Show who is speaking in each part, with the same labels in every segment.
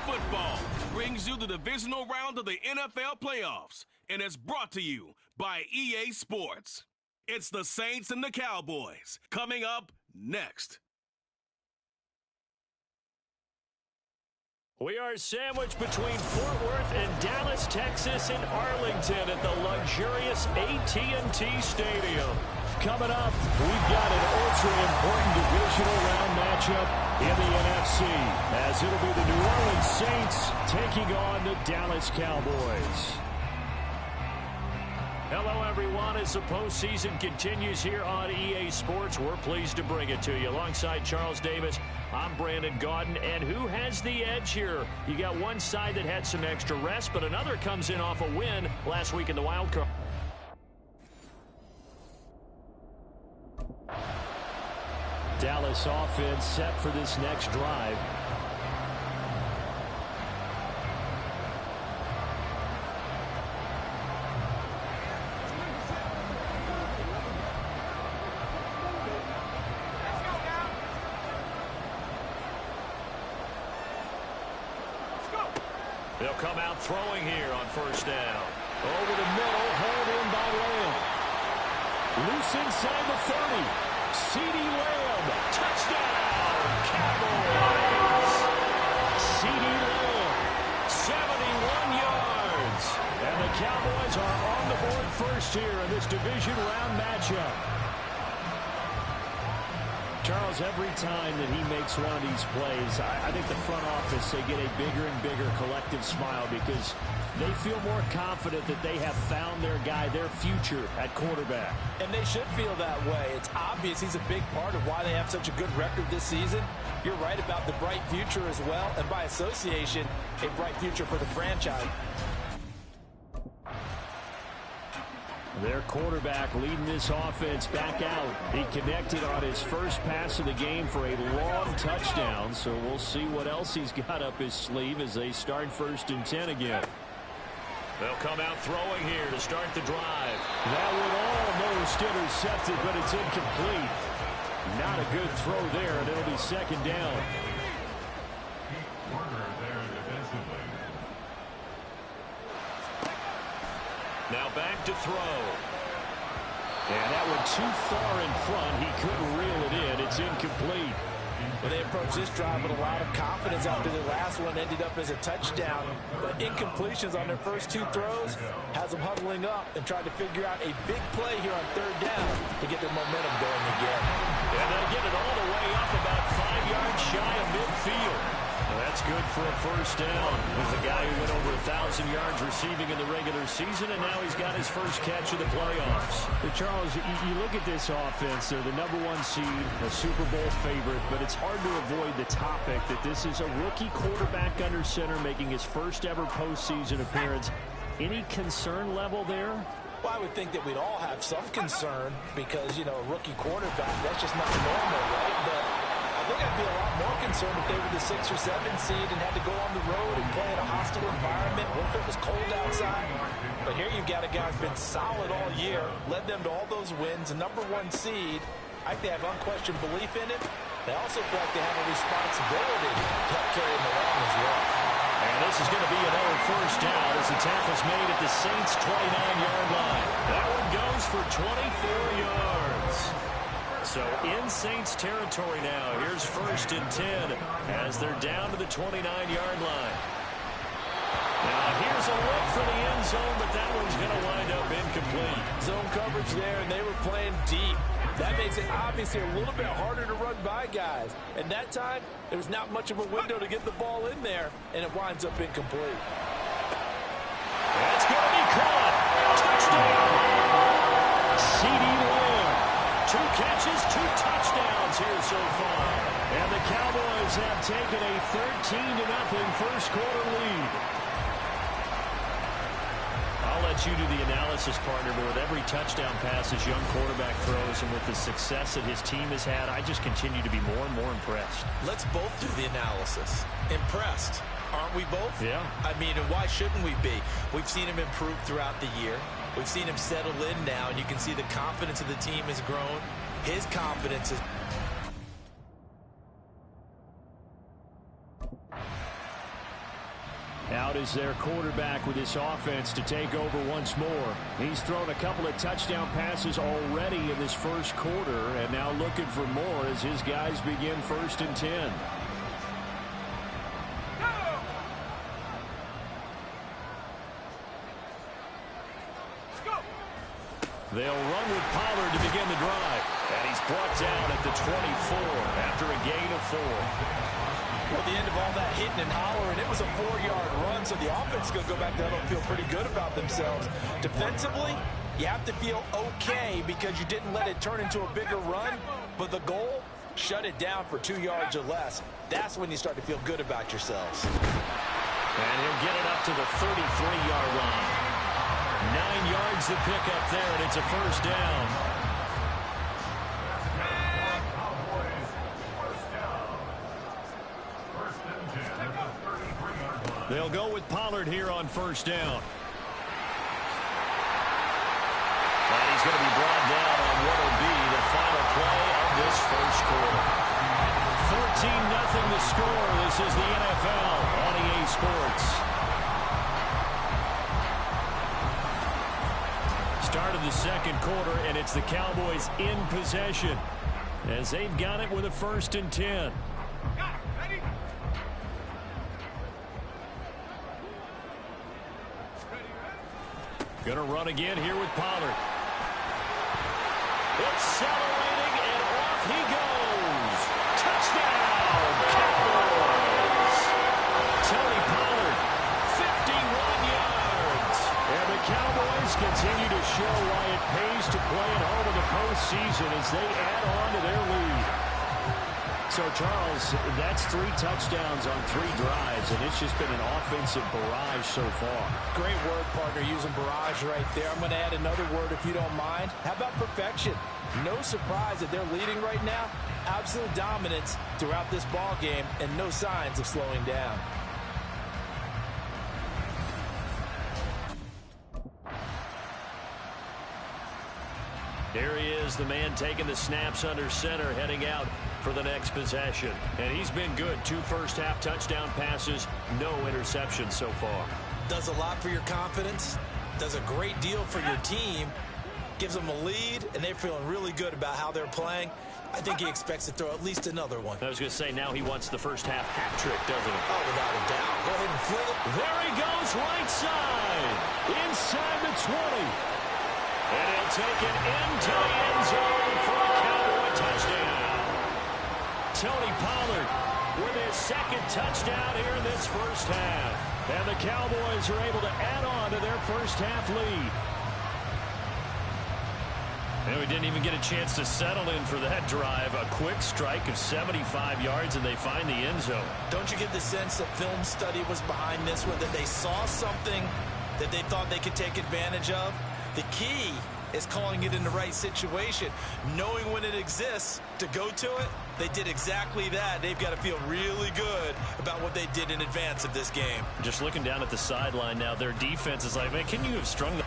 Speaker 1: Football brings you the divisional round of the NFL playoffs, and it's brought to you by EA Sports. It's the Saints and the Cowboys coming up next.
Speaker 2: We are sandwiched between Fort Worth and Dallas, Texas, and Arlington at the luxurious AT&T Stadium. Coming up, we've got an ultra-important divisional round matchup in the NFC, as it'll be the New Orleans Saints taking on the Dallas Cowboys. Hello, everyone. As the postseason continues here on EA Sports, we're pleased to bring it to you. Alongside Charles Davis, I'm Brandon Gaudin. And who has the edge here? You got one side that had some extra rest, but another comes in off a win last week in the wild card. Dallas offense set for this next drive. They'll come out throwing here on first down. Over the middle, held in by Lamb. Loose inside the 30. CeeDee Lamb, touchdown, Cowboys. CeeDee Lamb, 71 yards. And the Cowboys are on the board first here in this division round matchup. Charles, every time that he makes one of these plays, I think the front office, they get a bigger and bigger collective smile because they feel more confident that they have found their guy, their future at quarterback.
Speaker 3: And they should feel that way. It's obvious he's a big part of why they have such a good record this season. You're right about the bright future as well, and by association, a bright future for the franchise.
Speaker 2: Their quarterback leading this offense back out. He connected on his first pass of the game for a long touchdown, so we'll see what else he's got up his sleeve as they start 1st and 10 again. They'll come out throwing here to start the drive. That one almost intercepted, but it's incomplete. Not a good throw there, and it'll be 2nd down. Now back to throw. And that one too far in front. He couldn't reel it in. It's incomplete.
Speaker 3: Well, they approached this drive with a lot of confidence after the last one ended up as a touchdown. But incompletions on their first 2 throws has them huddling up and trying to figure out a big play here on 3rd down to get their momentum going again.
Speaker 2: And they get it all the way up about 5 yards shy of midfield. Well, that's good for a 1st down. He's a guy who went over 1,000 yards receiving in the regular season, and now he's got his first catch of the playoffs. But Charles, you look at this offense, they're the #1 seed, a Super Bowl favorite, but it's hard to avoid the topic that this is a rookie quarterback under center making his first ever postseason appearance. Any concern level there?
Speaker 3: Well, I would think that we'd all have some concern because, you know, a rookie quarterback, that's just not normal, right? But I think I'd be a lot more concerned if they were the 6 or 7 seed and had to go on the road and play in a hostile environment. What if it was cold outside? But here you've got a guy who's been solid all year, led them to all those wins, a #1 seed. I think they have unquestioned belief in it. They also feel like they have a responsibility to help carry them along as well.
Speaker 2: And this is going to be another 1st down as the tackle's made at the Saints' 29-yard line. That one goes for 24 yards. So in Saints territory now. Here's 1st and 10 as they're down to the 29-yard line. Now here's a look for the end zone, but that one's going to wind up incomplete.
Speaker 3: Zone coverage there, and they were playing deep. That makes it obviously a little bit harder to run by guys. And that time, there was not much of a window to get the ball in there, and it winds up incomplete.
Speaker 2: That's going to be caught. Touchdown. CeeDee Lamb. 2 catches, 2 touchdowns here so far. And the Cowboys have taken a 13-0 first quarter lead. I'll let you do the analysis, partner, but with every touchdown pass this young quarterback throws and with the success that his team has had, I just continue to be more and more impressed.
Speaker 3: Let's both do the analysis. Impressed. Aren't we both?
Speaker 2: Yeah.
Speaker 3: I mean, and why shouldn't we be? We've seen him improve throughout the year. We've seen him settle in now, and you can see the confidence of the team has grown. His confidence is...
Speaker 2: out as their quarterback with this offense to take over once more. He's thrown a couple of touchdown passes already in this first quarter, and now looking for more as his guys begin 1st and 10. They'll run with Pollard to begin the drive. And he's brought down at the 24 after a gain of 4.
Speaker 3: Well, at the end of all that hitting and hollering, it was a 4-yard run, so the offense is going to go back there and feel pretty good about themselves. Defensively, you have to feel okay because you didn't let it turn into a bigger run, but the goal, shut it down for 2 yards or less. That's when you start to feel good about yourselves.
Speaker 2: And he'll get it up to the 33-yard line. 9 yards to pick up there, and it's a 1st down. They'll go with Pollard here on 1st down. And he's going to be brought down on what will be the final play of this first quarter. 14-0 the score. This is the NFL on EA Sports. Start of the second quarter, and it's the Cowboys in possession as they've got it with a 1st and 10. Going to run again here with Pollard. Accelerating, and off he goes. Touchdown, Cowboys! Tony Pollard, 51 yards. And the Cowboys continue to show why it pays to play at home in the postseason as they add on to their lead. So, Charles, that's 3 touchdowns on 3 drives, and it's just been an offensive barrage so far.
Speaker 3: Great word, partner, using barrage right there. I'm going to add another word if you don't mind. How about perfection? No surprise that they're leading right now. Absolute dominance throughout this ball game and no signs of slowing down.
Speaker 2: Here he is, the man taking the snaps under center, heading out for the next possession. And he's been good. 2 first-half touchdown passes, no interceptions so far.
Speaker 3: Does a lot for your confidence, does a great deal for your team, gives them a lead, and they're feeling really good about how they're playing. I think he expects to throw at least another one.
Speaker 2: I was going to say, now he wants the first-half hat trick, doesn't he?
Speaker 3: Oh, without a doubt. Go ahead and fling it.
Speaker 2: There he goes, right side, inside the 20. And he'll take it into the end zone for a Cowboy touchdown. Tony Pollard with his 2nd touchdown here in this first half. And the Cowboys are able to add on to their first-half lead. And we didn't even get a chance to settle in for that drive. A quick strike of 75 yards, and they find the end zone.
Speaker 3: Don't you get the sense that film study was behind this one, that they saw something that they thought they could take advantage of? The key is calling it in the right situation, knowing when it exists to go to it. They did exactly that. They've got to feel really good about what they did in advance of this game.
Speaker 2: Just looking down at the sideline now, their defense is like, man, can you have strung the...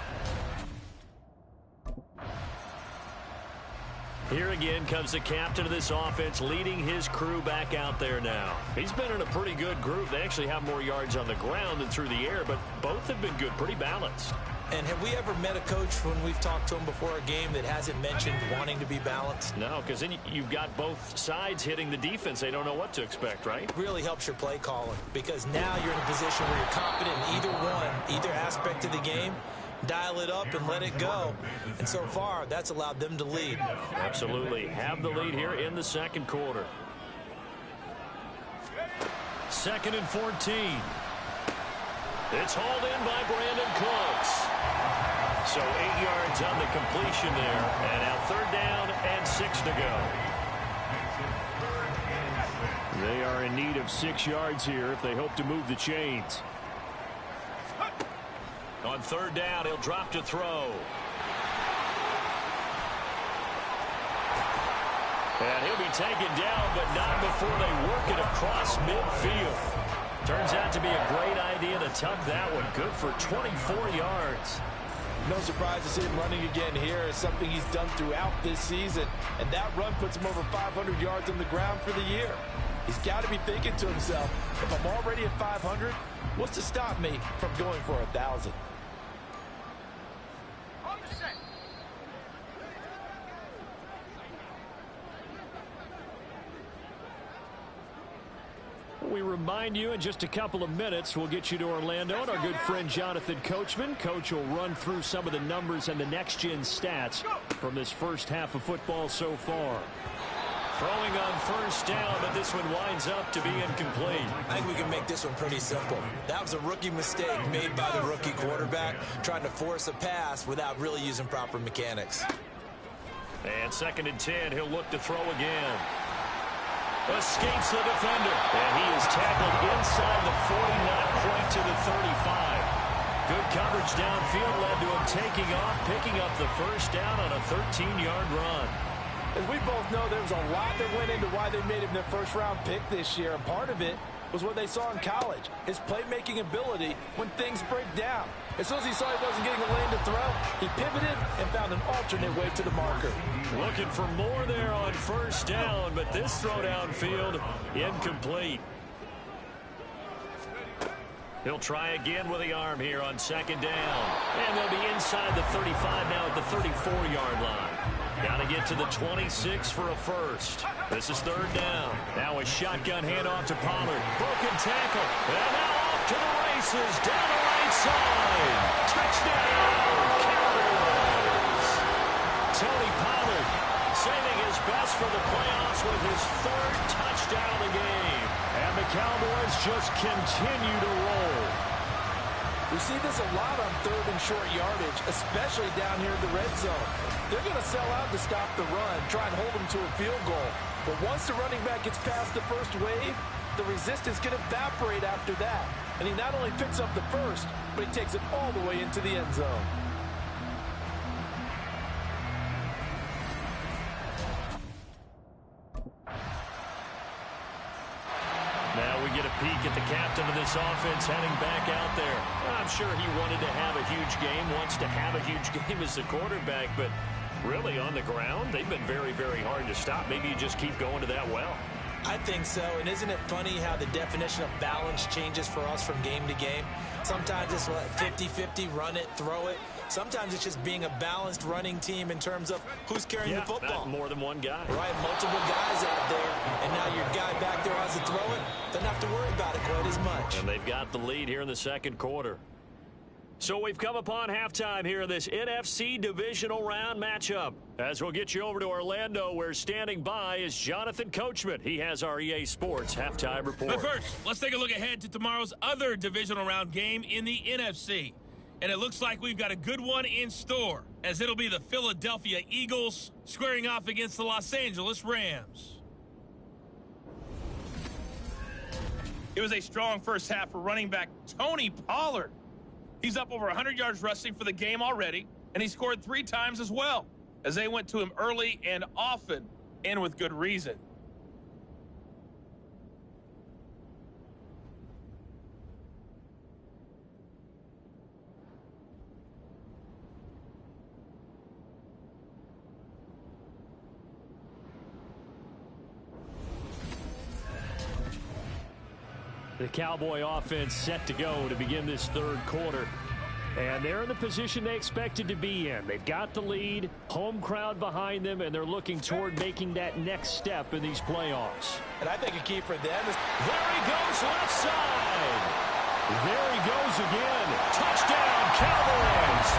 Speaker 2: Here again comes the captain of this offense, leading his crew back out there now. He's been in a pretty good group. They actually have more yards on the ground than through the air, but both have been good, pretty balanced.
Speaker 3: And have we ever met a coach when we've talked to him before a game that hasn't mentioned wanting to be balanced?
Speaker 2: No, because then you've got both sides hitting the defense. They don't know what to expect, right?
Speaker 3: It really helps your play calling, because now you're in a position where you're confident in either aspect of the game. Dial it up and let it go. And so far, that's allowed them to lead.
Speaker 2: Absolutely. Have the lead here in the second quarter. 2nd and 14. It's hauled in by Brandon Cooks. So 8 yards on the completion there. And now 3rd down and 6 to go. They are in need of 6 yards here if they hope to move the chains. On 3rd down, he'll drop to throw. And he'll be taken down, but not before they work it across midfield. Turns out to be a great idea to tuck that one. Good for 24 yards.
Speaker 3: No surprise to see him running again here. It's something he's done throughout this season. And that run puts him over 500 yards on the ground for the year. He's got to be thinking to himself, if I'm already at 500, what's to stop me from going for 1,000?
Speaker 2: We remind you in just a couple of minutes we'll get you to Orlando and our good friend Jonathan Coachman. Coach will run through some of the numbers and the next-gen stats from this first half of football so far. Throwing on first down, but this one winds up to be incomplete.
Speaker 3: I think we can make this one pretty simple. That was a rookie mistake made by the rookie quarterback, trying to force a pass without really using proper mechanics.
Speaker 2: And 2nd and 10, he'll look to throw again. Escapes the defender, and he is tackled inside the 40, not quite to the 35. Good coverage downfield led to him taking off, picking up the first down on a 13-yard run.
Speaker 3: As we both know, there was a lot that went into why they made him their first-round pick this year, and part of it was what they saw in college, his playmaking ability when things break down. As soon as he saw he wasn't getting a lane to throw, he pivoted and found an alternate way to the marker.
Speaker 2: Looking for more there on first down, but this throw downfield incomplete. He'll try again with the arm here on 2nd down. And they'll be inside the 35 now at the 34-yard line. Got to get to the 26 for a first. This is 3rd down. Now a shotgun handoff to Pollard. Broken tackle. And now off to the races. Down the right side. Touchdown, Cowboys. Tony Pollard saving his best for the playoffs with his 3rd touchdown of the game. And the Cowboys just continue to roll.
Speaker 3: We see this a lot on 3rd and short yardage, especially down here in the red zone. They're going to sell out to stop the run, try and hold them to a field goal. But once the running back gets past the first wave, the resistance can evaporate after that. And he not only picks up the first, but he takes it all the way into the end zone.
Speaker 2: Now we get a peek at the captain of this offense heading back out there. I'm sure he wanted to have a huge game, wants to have a huge game as the quarterback, but really on the ground, they've been very, very hard to stop. Maybe you just keep going to that well.
Speaker 3: I think so, and isn't it funny how the definition of balance changes for us from game to game? Sometimes it's 50-50, run it, throw it. Sometimes it's just being a balanced running team in terms of who's carrying the football.
Speaker 2: More than one guy.
Speaker 3: Right, multiple guys out there, and now your guy back there has to throw it. Doesn't have to worry about it quite as much.
Speaker 2: And they've got the lead here in the 2nd quarter. So we've come upon halftime here in this NFC divisional round matchup. As we'll get you over to Orlando, where standing by is Jonathan Coachman. He has our EA Sports halftime report.
Speaker 4: But first, let's take a look ahead to tomorrow's other divisional round game in the NFC. And it looks like we've got a good one in store, as it'll be the Philadelphia Eagles squaring off against the Los Angeles Rams. It was a strong first half for running back Tony Pollard. He's up over 100 yards rushing for the game already, and he scored 3 times as well, as they went to him early and often, and with good reason.
Speaker 2: The Cowboy offense set to go to begin this 3rd quarter. And they're in the position they expected to be in. They've got the lead, home crowd behind them, and they're looking toward making that next step in these playoffs.
Speaker 3: And I think a key for them is...
Speaker 2: There he goes, left side. There he goes again. Touchdown, Cowboys.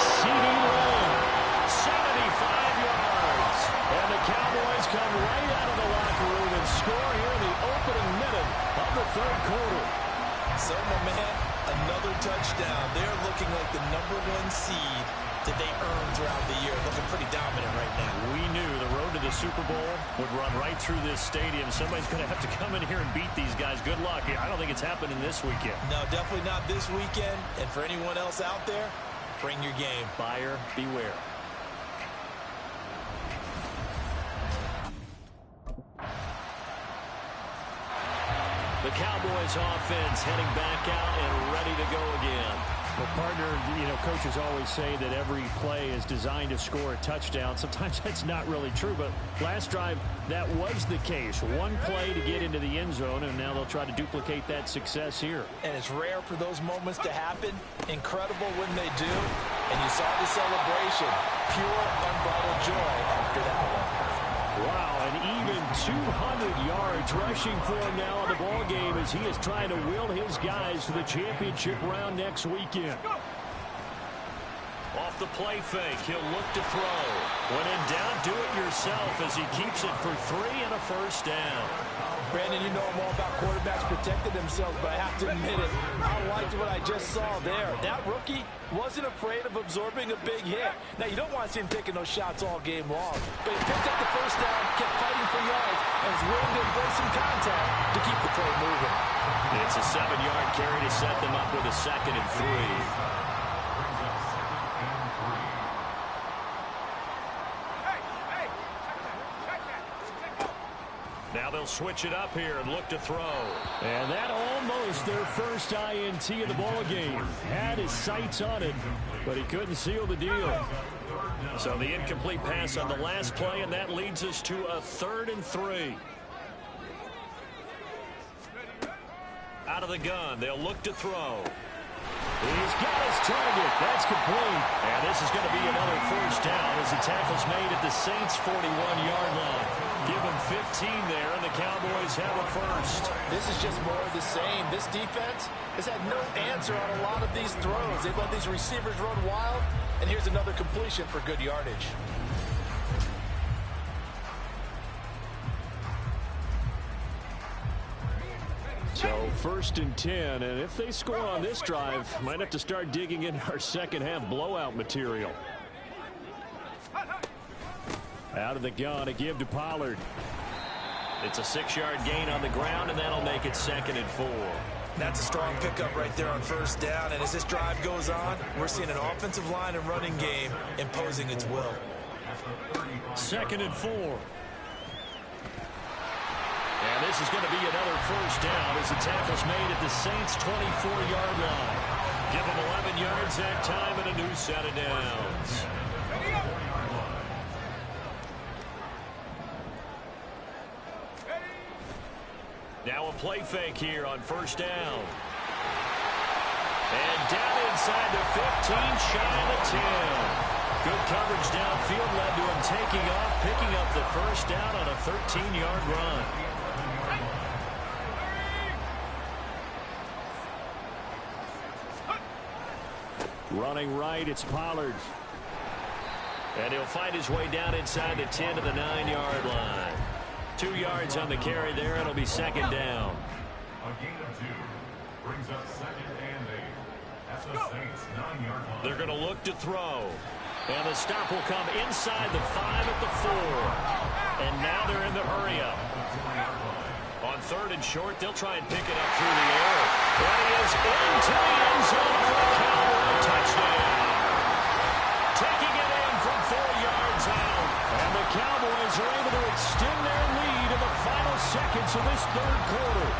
Speaker 2: CD Lamb, 75 yards. And the Cowboys come right out of the locker room and score here in the opening minute of the 3rd quarter.
Speaker 3: So, my man, another touchdown. They're looking like the #1 seed that they earned throughout the year. Looking pretty dominant right now.
Speaker 2: We knew the road to the Super Bowl would run right through this stadium. Somebody's going to have to come in here and beat these guys. Good luck. I don't think it's happening this weekend.
Speaker 3: No, definitely not this weekend. And for anyone else out there, bring your game.
Speaker 2: Buyer beware. The Cowboys offense heading back out and ready to go again. Well, partner, coaches always say that every play is designed to score a touchdown. Sometimes that's not really true, but last drive, that was the case. One play to get into the end zone, and now they'll try to duplicate that success here.
Speaker 3: And it's rare for those moments to happen. Incredible when they do. And you saw the celebration. Pure, unbridled joy after that one.
Speaker 2: Wow, and even 200 yards rushing for him now in the ball game as he is trying to will his guys to the championship round next weekend. Off the play fake, he'll look to throw. When in doubt, do it yourself as he keeps it for 3 and a first down.
Speaker 3: Brandon, you know I'm all about quarterbacks protecting themselves, but I have to admit it, I liked what I just saw there. That rookie wasn't afraid of absorbing a big hit. Now, you don't want to see him taking those shots all game long, but he picked up the first down, kept fighting for yards, and was willing to embrace some contact to keep the play moving.
Speaker 2: It's a 7-yard carry to set them up with a 2nd and 3. Now they'll switch it up here and look to throw. And that almost their first INT of the ball game. Had his sights on it, but he couldn't seal the deal. So the incomplete pass on the last play, and that leads us to a 3rd and 3. Out of the gun, they'll look to throw. He's got his target. That's complete. And this is going to be another first down as the tackle's made at the Saints' 41-yard line. Give him 15 there, and the Cowboys have a first.
Speaker 3: This is just more of the same. This defense has had no answer on a lot of these throws. They've let these receivers run wild, and here's another completion for good yardage.
Speaker 2: So 1st and 10, and if they score on this drive, might have to start digging in our second-half blowout material. Out of the gun, a give to Pollard. It's a 6-yard gain on the ground, and that'll make it 2nd and 4.
Speaker 3: That's a strong pickup right there on first down, and as this drive goes on, we're seeing an offensive line and running game imposing its will.
Speaker 2: 2nd and 4. And this is going to be another first down as the tackle's made at the Saints' 24-yard line. Give them 11 yards that time and a new set of downs. Now a play fake here on first down. And down inside the 15, shy of the 10. Good coverage downfield led to him taking off, picking up the first down on a 13-yard run. Running right, it's Pollard. And he'll find his way down inside the 10 to the 9-yard line. 2 yards on the carry there. It'll be 2nd down.
Speaker 5: A gain of 2 brings up 2nd and 8 at the Saints' 9-yard line.
Speaker 2: They're going to look to throw. And the stop will come inside the 5 at the 4. And now they're in the hurry up. On 3rd and short, they'll try and pick it up through the air. And he is into the end zone for a Cowboy touchdown. Taking it in from 4 yards out. And the Cowboys are able to extend their lead in the final seconds of this 3rd quarter.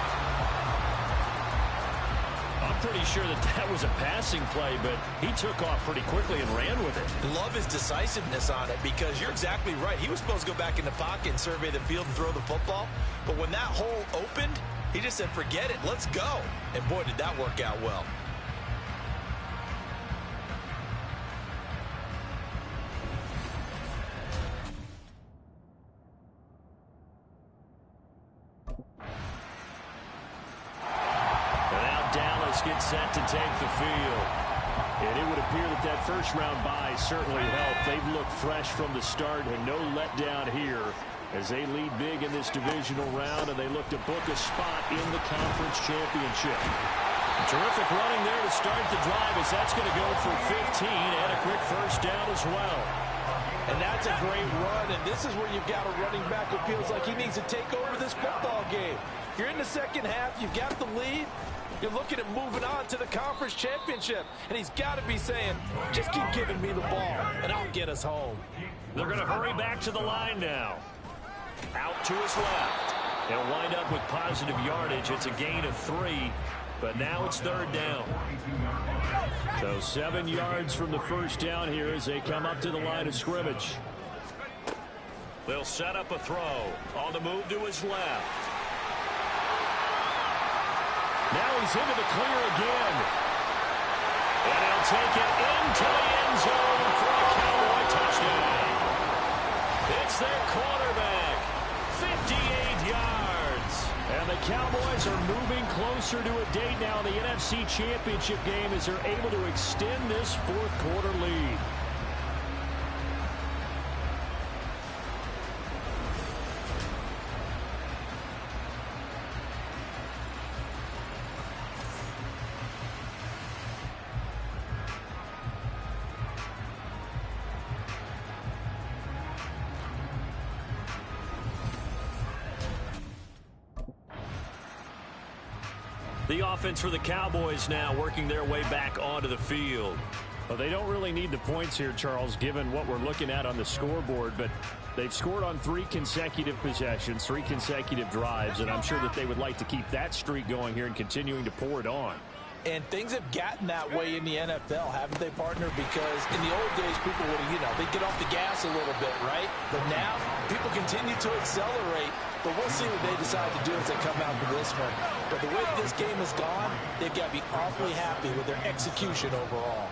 Speaker 2: I'm pretty sure that was a passing play, but he took off pretty quickly and ran with it.
Speaker 3: Love his decisiveness on it because you're exactly right. He was supposed to go back in the pocket and survey the field and throw the football. But when that hole opened, he just said, forget it, let's go. And boy, did that work out well.
Speaker 2: Gets set to take the field. And it would appear that that first-round bye certainly helped. They've looked fresh from the start and no letdown here as they lead big in this divisional round, and they look to book a spot in the conference championship. Terrific running there to start the drive as that's going to go for 15 and a quick first down as well.
Speaker 3: And that's a great run, and this is where you've got a running back who feels like he needs to take over this football game. You're in the second half, you've got the lead. You're looking at moving on to the conference championship. And he's got to be saying, just keep giving me the ball, and I'll get us home.
Speaker 2: They're going to hurry back to the line now. Out to his left. They'll wind up with positive yardage. It's a gain of 3. But now it's third down. So 7 yards from the first down here as they come up to the line of scrimmage. They'll set up a throw. On the move to his left. Now he's into the clear again. And he'll take it into the end zone for a Cowboy touchdown. It's their quarterback. 58 yards. And the Cowboys are moving closer to a date now in the NFC Championship game as they're able to extend this fourth quarter lead. The offense for the Cowboys now working their way back onto the field. Well, they don't really need the points here, Charles, given what we're looking at on the scoreboard, but they've scored on 3 consecutive possessions, 3 consecutive drives, and I'm sure that they would like to keep that streak going here and continuing to pour it on.
Speaker 3: And things have gotten that way in the NFL, haven't they, partner? Because in the old days, people would, they'd get off the gas a little bit, right? But now, people continue to accelerate. But we'll see what they decide to do as they come out for this one. But the way this game has gone, they've got to be awfully happy with their execution overall.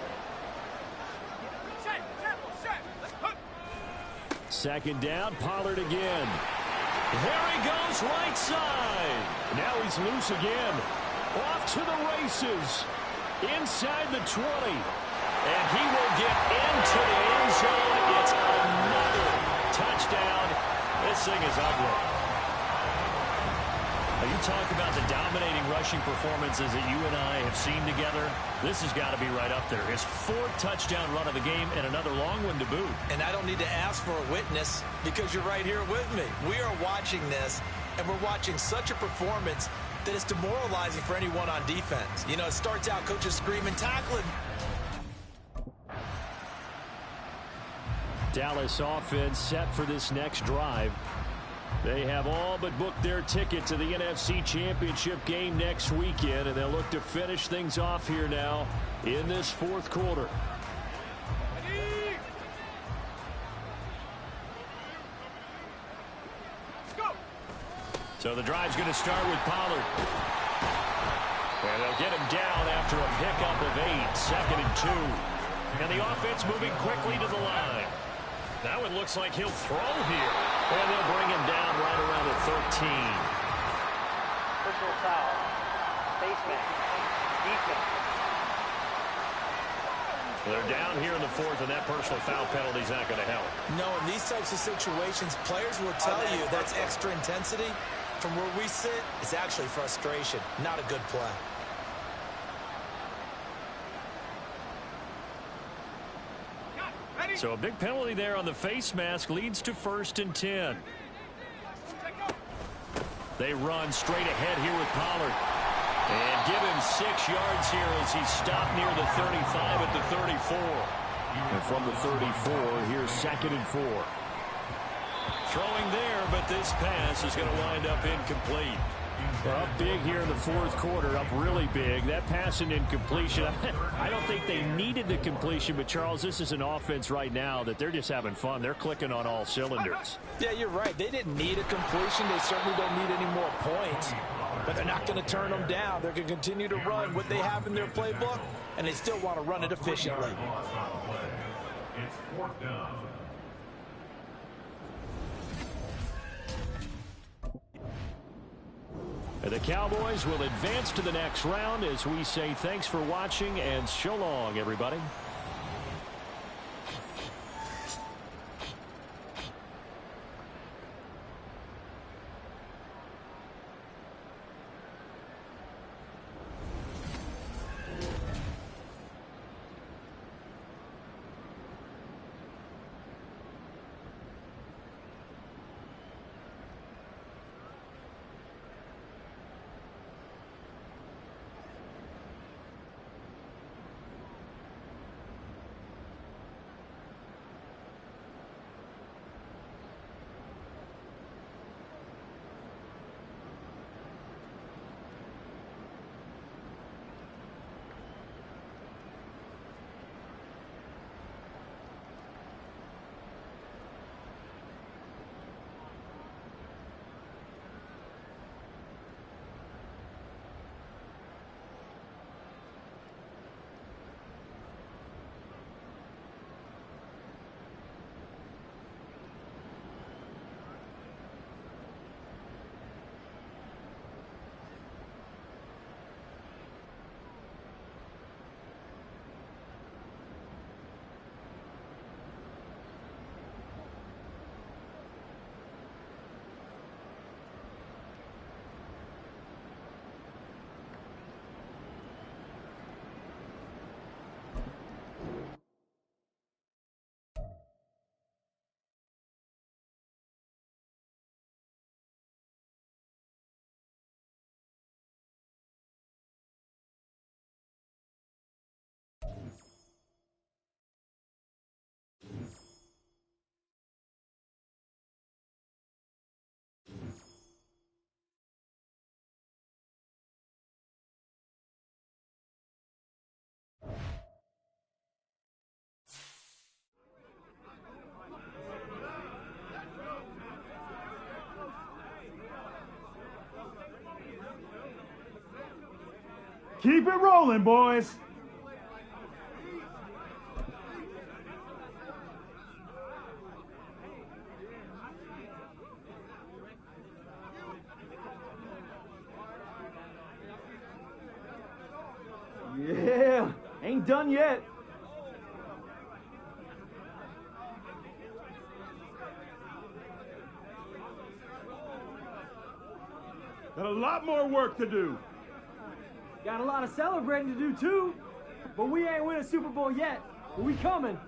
Speaker 2: Second down, Pollard again. There he goes, right side. Now he's loose again. Off to the races. Inside the 20. And he will get into the end zone. It's another touchdown. This thing is ugly. Now you talk about the dominating rushing performances that you and I have seen together. This has got to be right up there. His 4th touchdown run of the game and another long one to boot.
Speaker 3: And I don't need to ask for a witness because you're right here with me. We are watching this, and we're watching such a performance that it's demoralizing for anyone on defense. It starts out coaches screaming, tackling.
Speaker 2: Dallas offense set for this next drive. They have all but booked their ticket to the NFC Championship game next weekend, and they'll look to finish things off here now in this fourth quarter. So the drive's going to start with Pollard. And they'll get him down after a pickup of 8, 2nd and 2. And the offense moving quickly to the line. Now it looks like he'll throw here. And they'll bring him down right around the 13.
Speaker 6: Personal foul. Face mask. Defense.
Speaker 2: They're down here in the 4th, and that personal foul penalty is not going to help.
Speaker 3: No, in these types of situations, players will tell you that's extra intensity. From where we sit, it's actually frustration, not a good play.
Speaker 2: So a big penalty there on the face mask leads to 1st and 10. They run straight ahead here with Pollard. And give him 6 yards here as he's stopped near the 35 at the 34. And from the 34, here's 2nd and 4. Throwing there, but this pass is going to wind up incomplete. They're up big here in the 4th quarter, up really big. That pass and incompletion, I don't think they needed the completion, but Charles, this is an offense right now that they're just having fun. They're clicking on all cylinders.
Speaker 3: Yeah, you're right. They didn't need a completion. They certainly don't need any more points, but they're not going to turn them down. They're going to continue to run what they have in their playbook, and they still want to run it efficiently.
Speaker 5: It's 4th down.
Speaker 2: And the Cowboys will advance to the next round as we say thanks for watching and so long, everybody.
Speaker 7: Keep it rolling, boys.
Speaker 8: Yeah, ain't done yet.
Speaker 7: Got a lot more work to do.
Speaker 8: Got a lot of celebrating to do too. But we ain't win a Super Bowl yet. But we coming.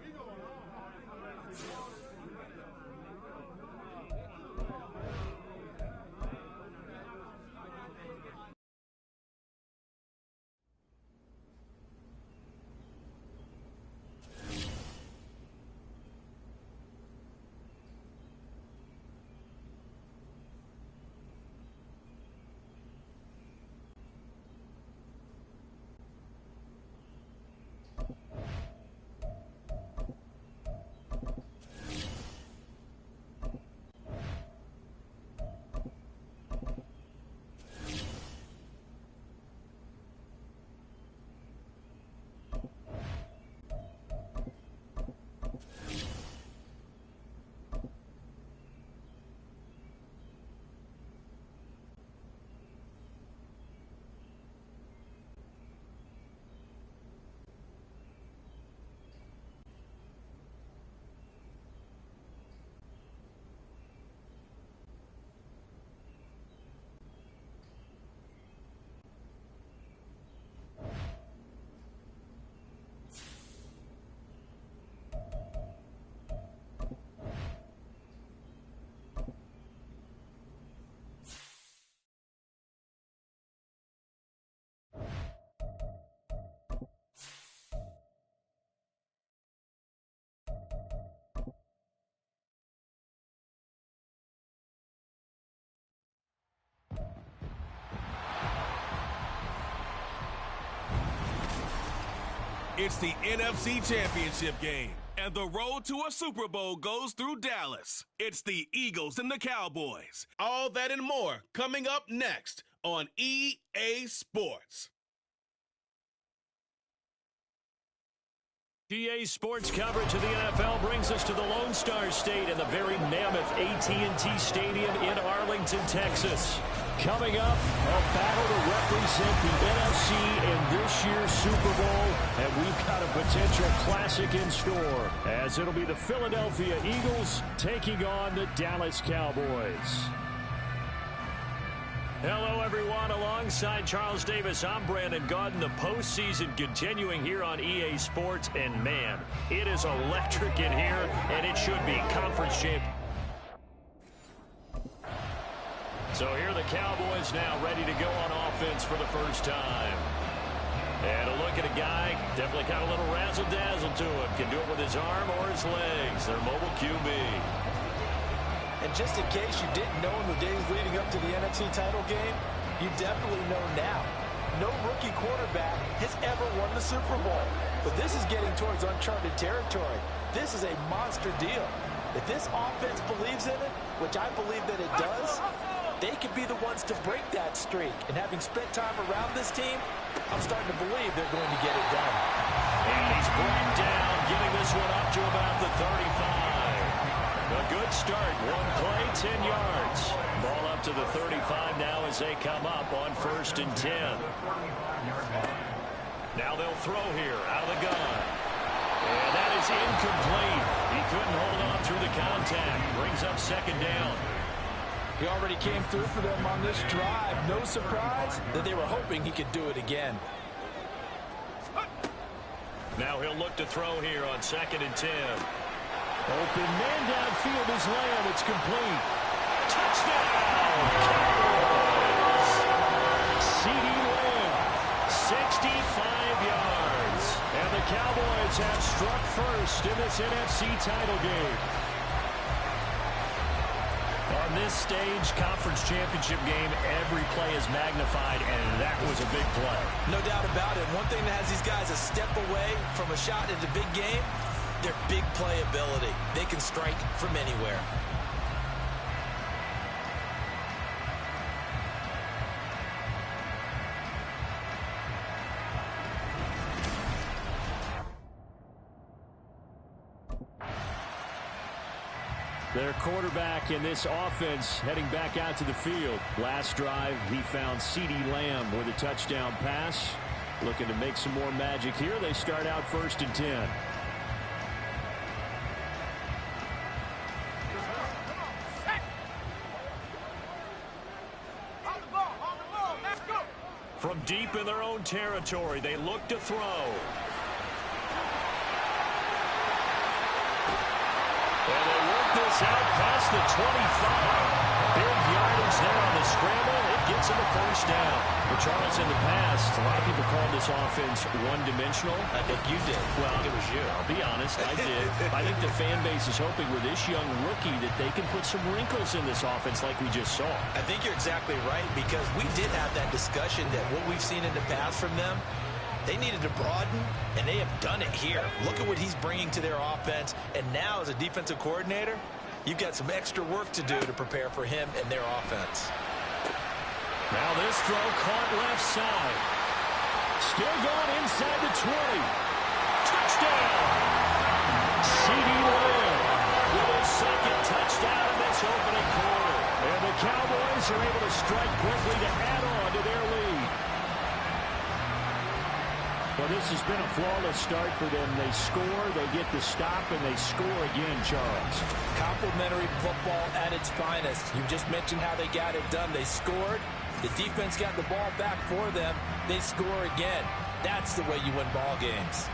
Speaker 1: It's the NFC Championship game, and the road to a Super Bowl goes through Dallas. It's the Eagles and the Cowboys. All that and more coming up next on EA Sports.
Speaker 2: EA Sports coverage of the NFL brings us to the Lone Star State and the very mammoth AT&T Stadium in Arlington, Texas. Coming up, a battle to represent the NFC in this year's Super Bowl, and we've got a potential classic in store, as it'll be the Philadelphia Eagles taking on the Dallas Cowboys. Hello, everyone. Alongside Charles Davis, I'm Brandon Gaudin. The postseason continuing here on EA Sports, and man, it is electric in here, and it should be conference champ. So here are the Cowboys now ready to go on offense for the first time. And a look at a guy, definitely got a little razzle-dazzle to him. Can do it with his arm or his legs. Their mobile QB.
Speaker 3: And just in case you didn't know in the days leading up to the NFC title game, you definitely know now. No rookie quarterback has ever won the Super Bowl. But this is getting towards uncharted territory. This is a monster deal. If this offense believes in it, which I believe that it does, they could be the ones to break that streak. And having spent time around this team, I'm starting to believe they're going to get it done.
Speaker 2: And he's brought down, getting this one up to about the 35. A good start. One play, 10 yards. Ball up to the 35 now as they come up on 1st and 10. Now they'll throw here out of the gun. And that is incomplete. He couldn't hold on through the contact. Brings up 2nd down.
Speaker 3: He already came through for them on this drive. No surprise that they were hoping he could do it again.
Speaker 2: Now he'll look to throw here on 2nd and 10. Open man downfield is Lamb. It's complete. Touchdown! Cowboys! C.D. Lamb, 65 yards. And the Cowboys have struck first in this NFC title game. On this stage, conference championship game, every play is magnified, and that was a big play.
Speaker 3: No doubt about it. One thing that has these guys a step away from a shot at the big game, their big play ability. They can strike from anywhere.
Speaker 2: Their quarterback in this offense heading back out to the field. Last drive, he found CeeDee Lamb with a touchdown pass. Looking to make some more magic here. They start out 1st and 10. From deep in their own territory, they look to throw. And they work this out past the 25. Big yardage there on the scramble. It gets them a 1st down. But Charles, in the past, a lot of people called this offense one-dimensional.
Speaker 3: I think you did.
Speaker 2: Well, it was you. I'll be honest, I did. I think the fan base is hoping with this young rookie that they can put some wrinkles in this offense like we just saw.
Speaker 3: I think you're exactly right, because we did have that discussion that what we've seen in the past from them, they needed to broaden, and they have done it here. Look at what he's bringing to their offense, and now as a defensive coordinator, you've got some extra work to do to prepare for him and their offense.
Speaker 2: Now this throw caught left side. Still going inside the 20. Touchdown! CeeDee Lamb with his 2nd touchdown in this opening quarter. And the Cowboys are able to strike quickly to add on to their lead. Well, this has been a flawless start for them. They score, they get the stop, and they score again, Charles.
Speaker 3: Complimentary football at its finest. You just mentioned how they got it done. They scored. The defense got the ball back for them. They score again. That's the way you win ball games.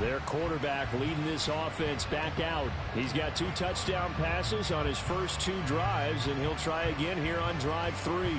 Speaker 2: Their quarterback leading this offense back out. He's got 2 touchdown passes on his first 2 drives, and he'll try again here on drive 3.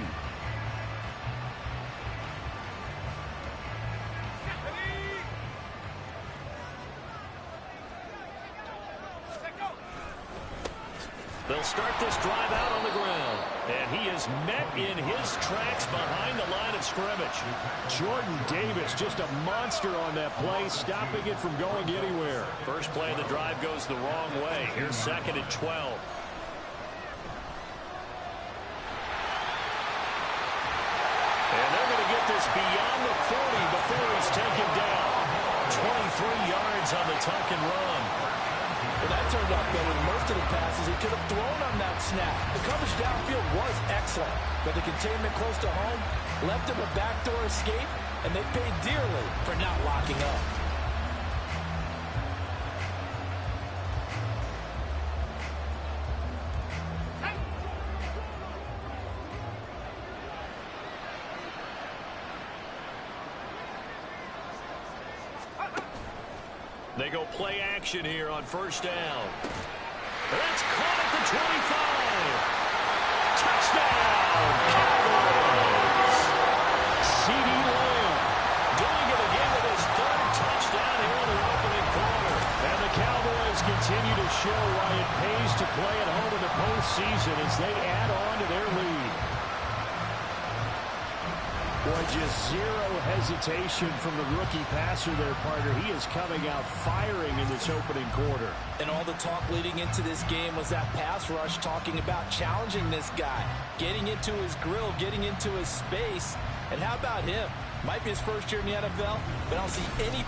Speaker 2: They'll start this drive out on the ground. And he is met in his tracks behind the line of scrimmage. Jordan Davis, just a monster on that play, stopping it from going anywhere. First play of the drive goes the wrong way. Here's 2nd and 12. And they're going to get this beyond the 40 before he's taken down. 23 yards on the tuck and run.
Speaker 3: Well, that turned out better than most of the passes he could have thrown on that snap. The coverage downfield was excellent, but the containment close to home left him a backdoor escape, and they paid dearly for not locking up.
Speaker 2: They go play action here on 1st down. That's caught at the 25. Touchdown, Cowboys. CeeDee Lamb doing it again with his 3rd touchdown here in the opening quarter. And the Cowboys continue to show why it pays to play at home in the postseason as they add on to their lead. Boy, just zero hesitation from the rookie passer there, partner. He is coming out firing in this opening quarter.
Speaker 3: And all the talk leading into this game was that pass rush, talking about challenging this guy, getting into his grill, getting into his space. And how about him? Might be his first year in the NFL, but I don't see any...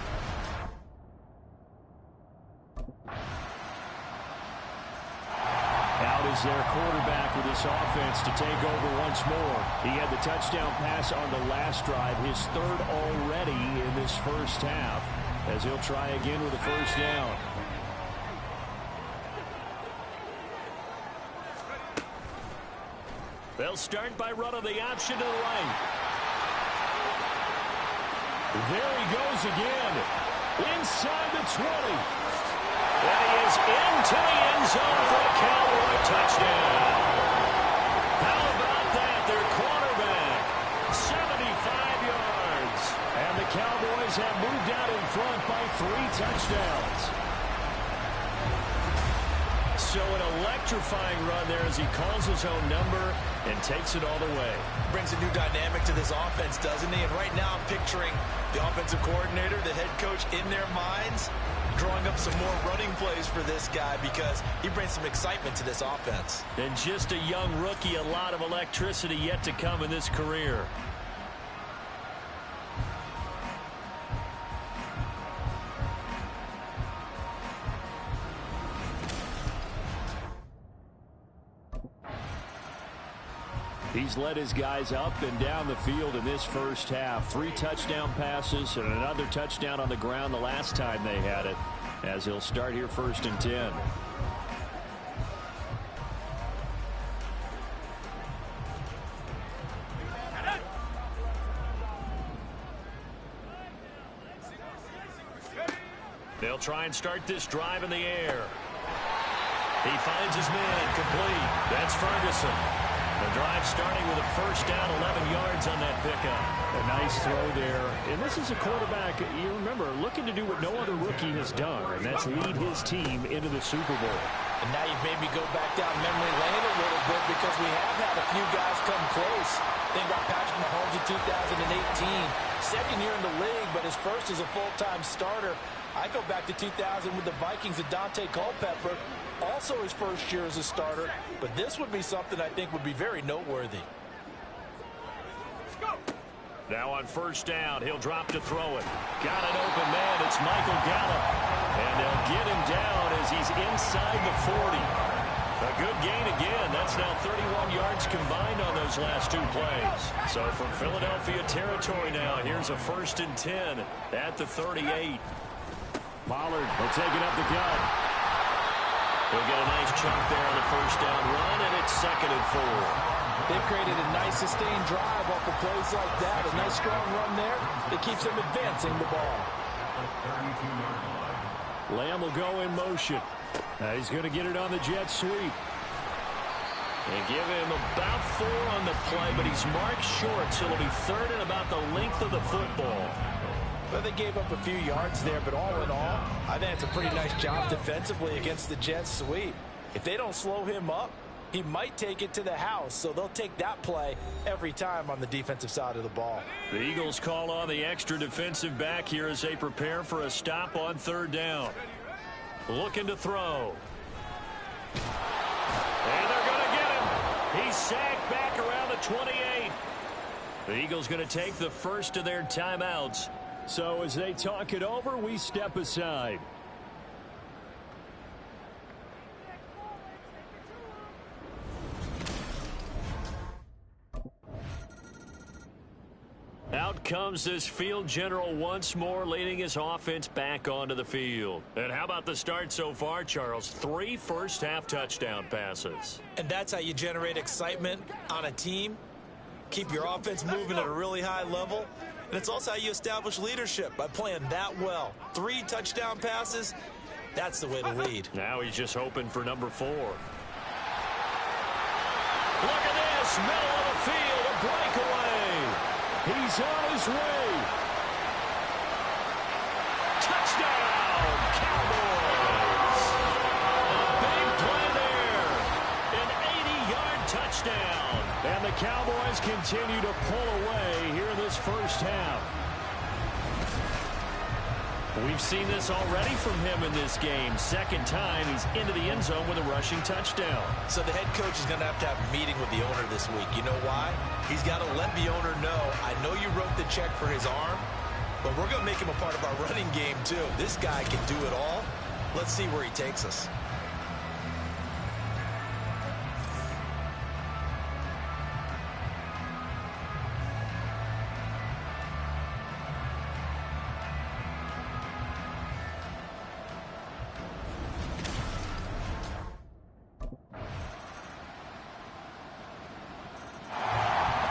Speaker 2: Out is their quarterback with this offense to take over once more. He had the touchdown pass on the last drive, his 3rd already in this first half, as he'll try again with a 1st down. They'll start by running the option to the right. There he goes again, inside the 20. And he is into the end zone for a Cowboy touchdown. How about that? Their quarterback, 75 yards. And the Cowboys have moved out in front by 3 touchdowns. So an electrifying run there as he calls his own number and takes it all the way.
Speaker 3: Brings a new dynamic to this offense, doesn't he? And right now I'm picturing the offensive coordinator, the head coach in their minds, drawing up some more running plays for this guy because he brings some excitement to this offense.
Speaker 2: And just a young rookie, a lot of electricity yet to come in this career. He's led his guys up and down the field in this first half. 3 touchdown passes and another touchdown on the ground the last time they had it, as he'll start here 1st and 10. They'll try and start this drive in the air. He finds his man complete. That's Ferguson. The drive starting with a first down, 11 yards on that pickup. A nice throw there. And this is a quarterback, you remember, looking to do what no other rookie has done, and that's lead his team into the Super Bowl.
Speaker 3: And now you've made me go back down memory lane a little bit because we have had a few guys come close. Think about Patrick Mahomes in 2018. Second year in the league, but his first as a full-time starter. I go back to 2000 with the Vikings and Dante Culpepper. Also his first year as a starter, but this would be something I think would be very noteworthy.
Speaker 2: Now on first down, he'll drop to throw it. Got an open man, it's Michael Gallup. And they'll get him down as he's inside the 40. A good gain again. That's now 31 yards combined on those last 2 plays. So from Philadelphia territory now, here's a 1st and 10 at the 38. Pollard will take it up the gut. He'll get a nice chunk there on the first down run, and it's 2nd and 4.
Speaker 3: They've created a nice sustained drive off of plays like that. A nice strong run there that keeps them advancing the ball.
Speaker 2: Lamb will go in motion. He's going to get it on the jet sweep. They give him about 4 on the play, but he's marked short, so it'll be 3rd and about the length of the football.
Speaker 3: Well, they gave up a few yards there, but all in all, I think it's a pretty nice job defensively against the jet sweep. If they don't slow him up, he might take it to the house, so they'll take that play every time on the defensive side of the ball.
Speaker 2: The Eagles call on the extra defensive back here as they prepare for a stop on 3rd down. Looking to throw. And they're going to get him. He's sacked back around the 28. The Eagles going to take the first of their timeouts. So as they talk it over, we step aside. Out comes this field general once more, leading his offense back onto the field. And how about the start so far, Charles? 3 first-half touchdown passes.
Speaker 3: And that's how you generate excitement on a team. Keep your offense moving at a really high level. And it's also how you establish leadership, by playing that well. 3 touchdown passes, that's the way to lead.
Speaker 2: Now he's just hoping for number 4. Look at this, middle of the field, a breakaway. He's on his way. Touchdown, Cowboys. A big play there. An 80-yard touchdown. And the Cowboys continue to pull away here in this first half. We've seen this already from him in this game. 2nd time he's into the end zone with a rushing touchdown.
Speaker 3: So the head coach is going to have a meeting with the owner this week. You know why? He's got to let the owner know, I know you wrote the check for his arm, but we're going to make him a part of our running game too. This guy can do it all. Let's see where he takes us.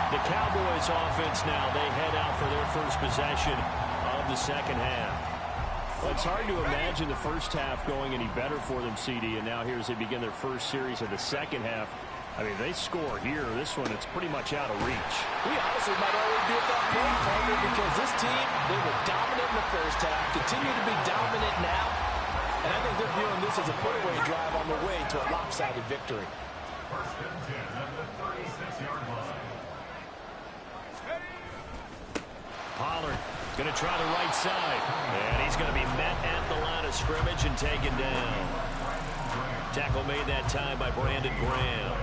Speaker 2: The Cowboys offense now, they head out for their first possession of the second half. Well, it's hard to imagine the first half going any better for them, CD, and now here as they begin their first series of the second half. I mean, they score here. This one, it's pretty much out of reach.
Speaker 3: We honestly might already be at that point, partner, because this team, they were dominant in the first half, continue to be dominant now, And I think they're viewing this as a put-away drive on the way to a lopsided victory.
Speaker 5: First and 10 at the 36-yard line.
Speaker 2: Pollard going to try the right side. And he's going to be met at the line of scrimmage and taken down. Tackle made that time by Brandon Graham.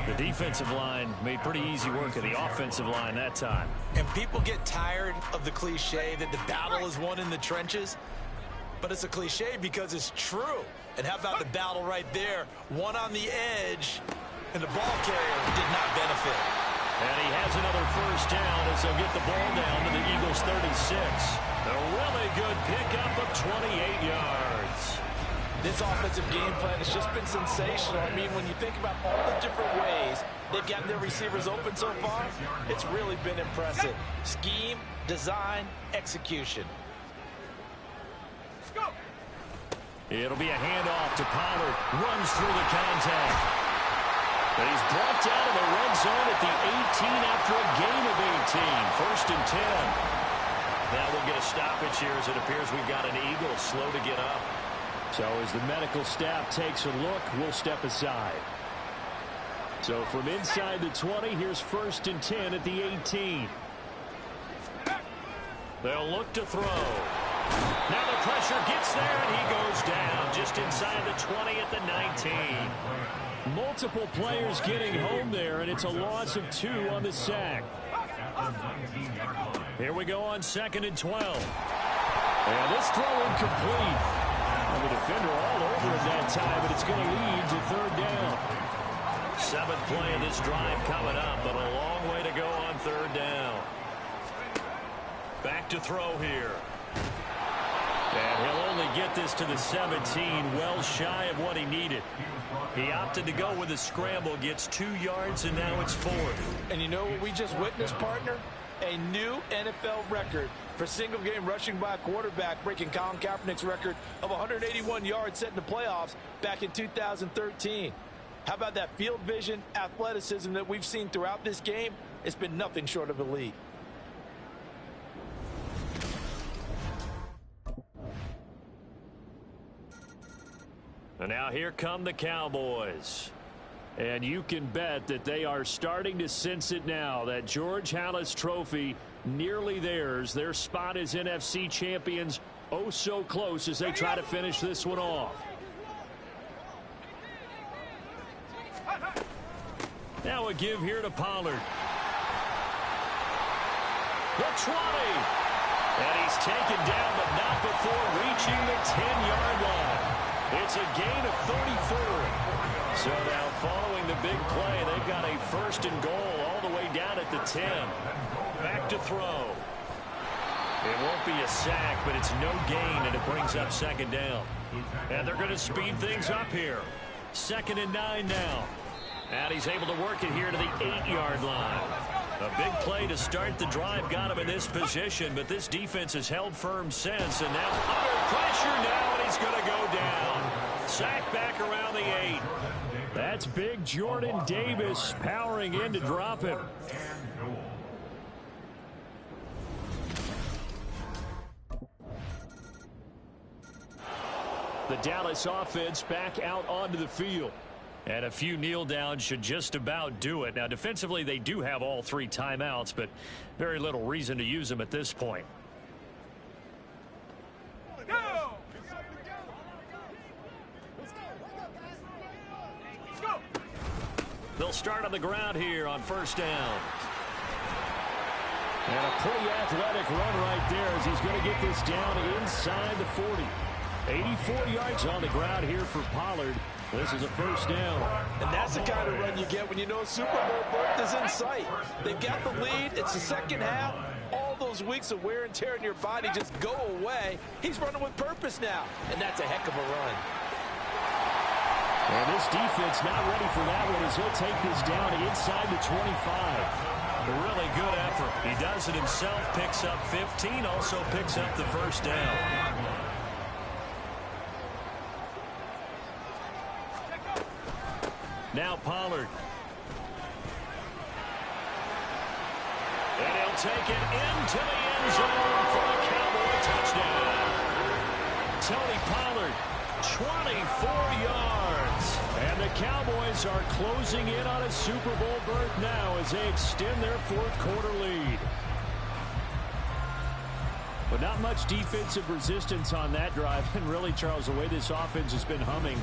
Speaker 2: The defensive line made pretty easy work of the offensive line that time.
Speaker 3: And people get tired of the cliche that the battle is won in the trenches. But it's a cliche because it's true. And how about the battle right there? One on the edge, and the ball carrier did not benefit.
Speaker 2: And he has another first down as they'll get the ball down to the Eagles' 36. A really good pickup of 28 yards.
Speaker 3: This offensive game plan has just been sensational. I mean, when you think about all the different ways they've gotten their receivers open so far, it's really been impressive. Scheme, design, execution.
Speaker 2: It'll be a handoff to Pollard. Runs through the contact. And he's brought down in the red zone at the 18 after a gain of 18. First and 10. Now we'll get a stoppage here as it appears we've got an Eagle slow to get up. So as the medical staff takes a look, we'll step aside. So from inside the 20, here's first and 10 at the 18. They'll look to throw. Now the pressure gets there, and he goes down just inside the 20 at the 19. Multiple players getting home there, and it's a loss of 2 on the sack. Here we go on 2nd and 12. And this throw incomplete. And the defender all over it that time, but it's going to lead to 3rd down. 7th play of this drive coming up, but a long way to go on 3rd down. Back to throw here. And he'll only get this to the 17, well shy of what he needed. He opted to go with a scramble, gets 2 yards, and now it's 4th.
Speaker 3: And you know what we just witnessed, partner? A new NFL record for single-game rushing by a quarterback, breaking Colin Kaepernick's record of 181 yards set in the playoffs back in 2013. How about that field vision, athleticism that we've seen throughout this game? It's been nothing short of elite.
Speaker 2: And now here come the Cowboys. And you can bet that they are starting to sense it now. That George Halas trophy nearly theirs. Their spot as NFC champions oh so close as they try to finish this one off. Now a give here to Pollard. The 20. And he's taken down, but not before reaching the 10-yard line. It's a gain of 34. So now following the big play, they've got a 1st and goal all the way down at the 10. Back to throw. It won't be a sack, but it's no gain, and it brings up 2nd down. And they're going to speed things up here. 2nd and 9 now. And he's able to work it here to the 8-yard line. A big play to start the drive got him in this position, but this defense has held firm since, and now under pressure now, and he's going to go down. Sack back around the 8. That's big Jordan Davis powering in to drop him. The Dallas offense back out onto the field. And a few kneel downs should just about do it. Now, defensively, they do have all 3 timeouts, but very little reason to use them at this point. They'll start on the ground here on 1st down. And a pretty athletic run right there as he's going to get this down inside the 40. 84 yards on the ground here for Pollard. This is a 1st down.
Speaker 3: And that's the kind of run you get when you know Super Bowl berth is in sight. They've got the lead. It's the 2nd half. All those weeks of wear and tear in your body just go away. He's running with purpose now, and that's a heck of a run.
Speaker 2: And this defense not ready for that one as he'll take this down inside the 25. A really good effort. He does it himself, picks up 15, also picks up the 1st down. Now Pollard. And he'll take it into the end zone for a Cowboy touchdown. Tony Pollard, 24 yards. And the Cowboys are closing in on a Super Bowl berth now as they extend their fourth quarter lead. But not much defensive resistance on that drive. And really, Charles, the way this offense has been humming.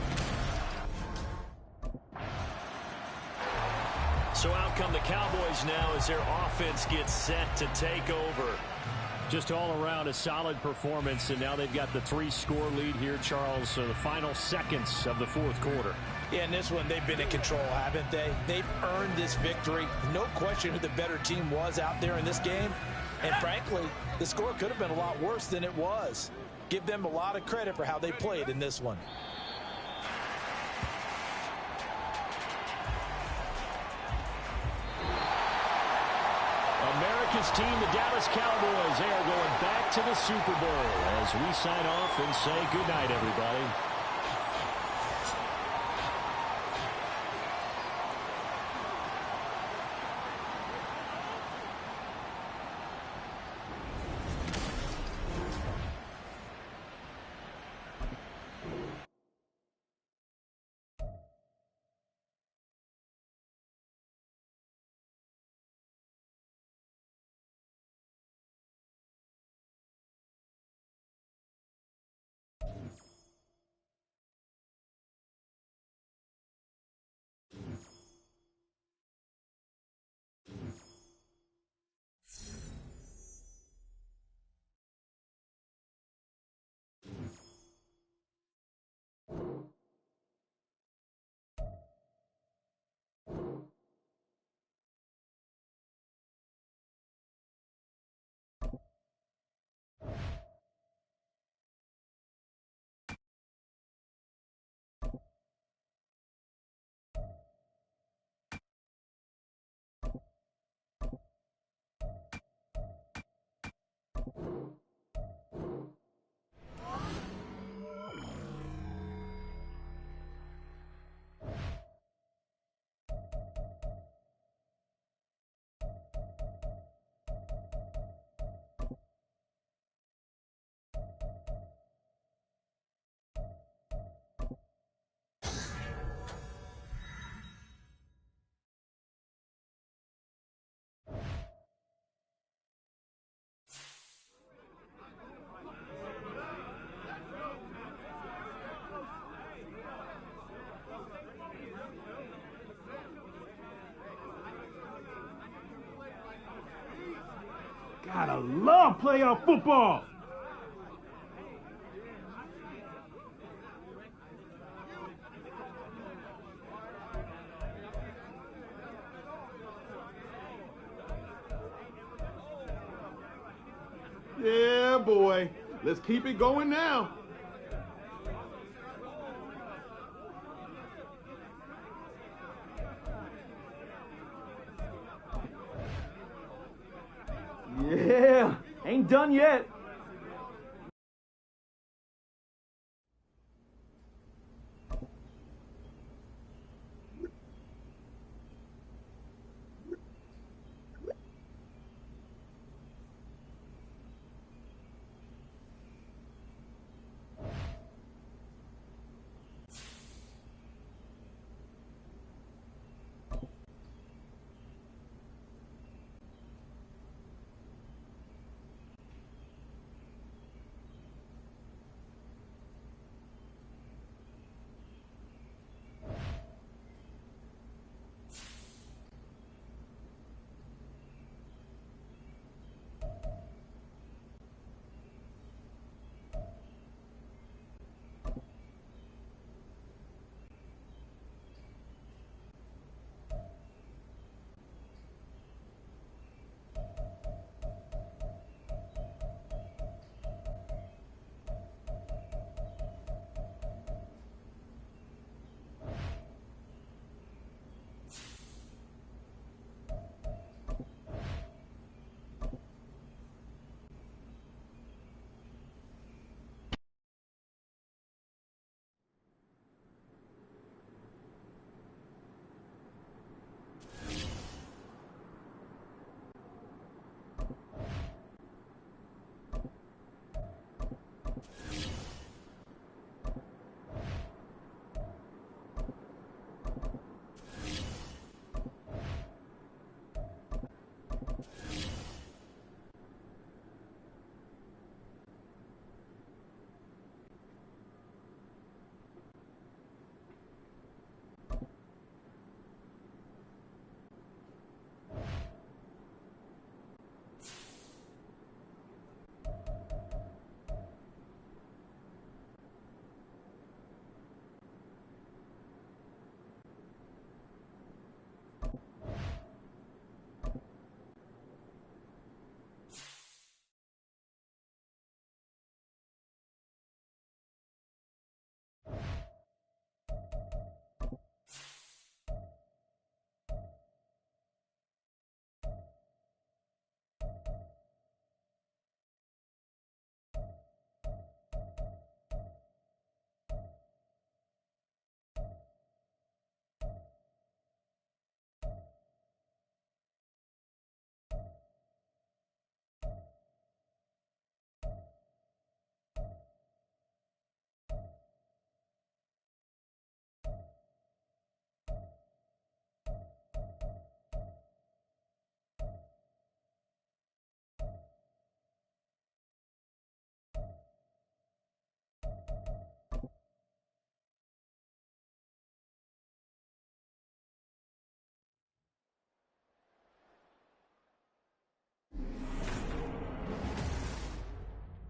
Speaker 2: So out come the Cowboys now as their offense gets set to take over. Just all around a solid performance, and now they've got the 3-score lead here, Charles, so the final seconds of the fourth quarter.
Speaker 3: Yeah, in this one, they've been in control, haven't they? They've earned this victory. No question who the better team was out there in this game. And frankly, the score could have been a lot worse than it was. Give them a lot of credit for how they played in this one.
Speaker 2: America's team, the Dallas Cowboys, they are going back to the Super Bowl as we sign off and say goodnight, everybody.
Speaker 7: God, I love playoff football. Yeah, boy. Let's keep it going now.
Speaker 8: Yeah, ain't done yet.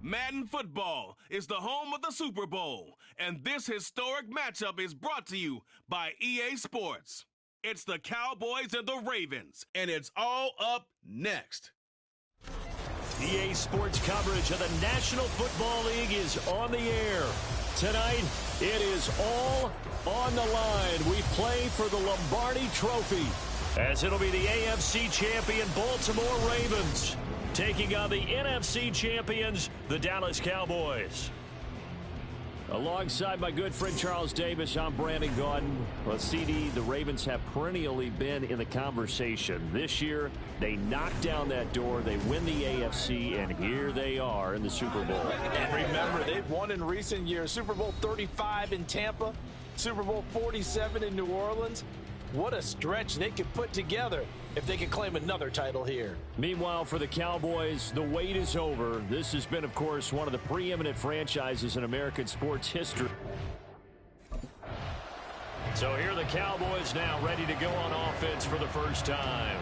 Speaker 1: Madden Football is the home of the Super Bowl, and this historic matchup is brought to you by EA Sports. It's the Cowboys and the Ravens, and it's all up next.
Speaker 2: EA Sports coverage of the National Football League is on the air. Tonight, it is all on the line. We play for the Lombardi Trophy, as it'll be the AFC champion Baltimore Ravens taking on the NFC champions, the Dallas Cowboys. Alongside my good friend Charles Davis, I'm Brandon Gaudin. Well, CD, the Ravens have perennially been in the conversation. This year, they knock down that door, they win the AFC, and here they are in the Super Bowl.
Speaker 3: And remember, they've won in recent years. Super Bowl 35 in Tampa, Super Bowl 47 in New Orleans. What a stretch they could put together if they could claim another title here.
Speaker 2: Meanwhile, for the Cowboys, the wait is over. This has been, of course, one of the preeminent franchises in American sports history. So here are the Cowboys now ready to go on offense for the first time.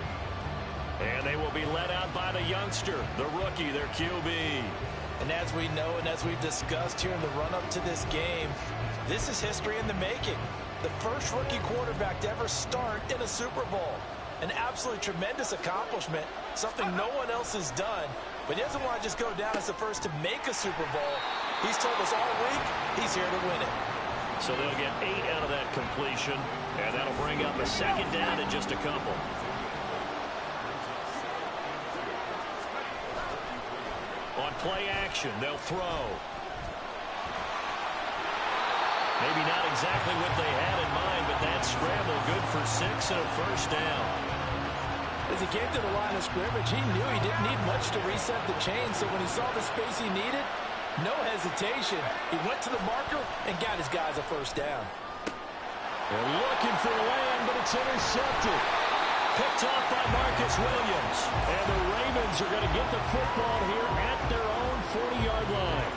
Speaker 2: And they will be led out by the youngster, the rookie, their QB.
Speaker 3: And as we know and as we've discussed here in the run-up to this game, this is history in the making. The first rookie quarterback to ever start in a Super Bowl. An absolutely tremendous accomplishment, something no one else has done. But he doesn't want to just go down as the first to make a Super Bowl. He's told us all week he's here to win it.
Speaker 2: So they'll get 8 out of that completion, and that'll bring up a second down in just a couple. On play action, they'll throw. Maybe not exactly what they had in mind, but that scramble good for 6 and a first down.
Speaker 3: As he came to the line of scrimmage, he knew he didn't need much to reset the chain, so when he saw the space he needed, no hesitation. He went to the marker and got his guys a first down.
Speaker 2: They're looking for land, but it's intercepted. Picked off by Marcus Williams. And the Ravens are going to get the football here at their own 40-yard line.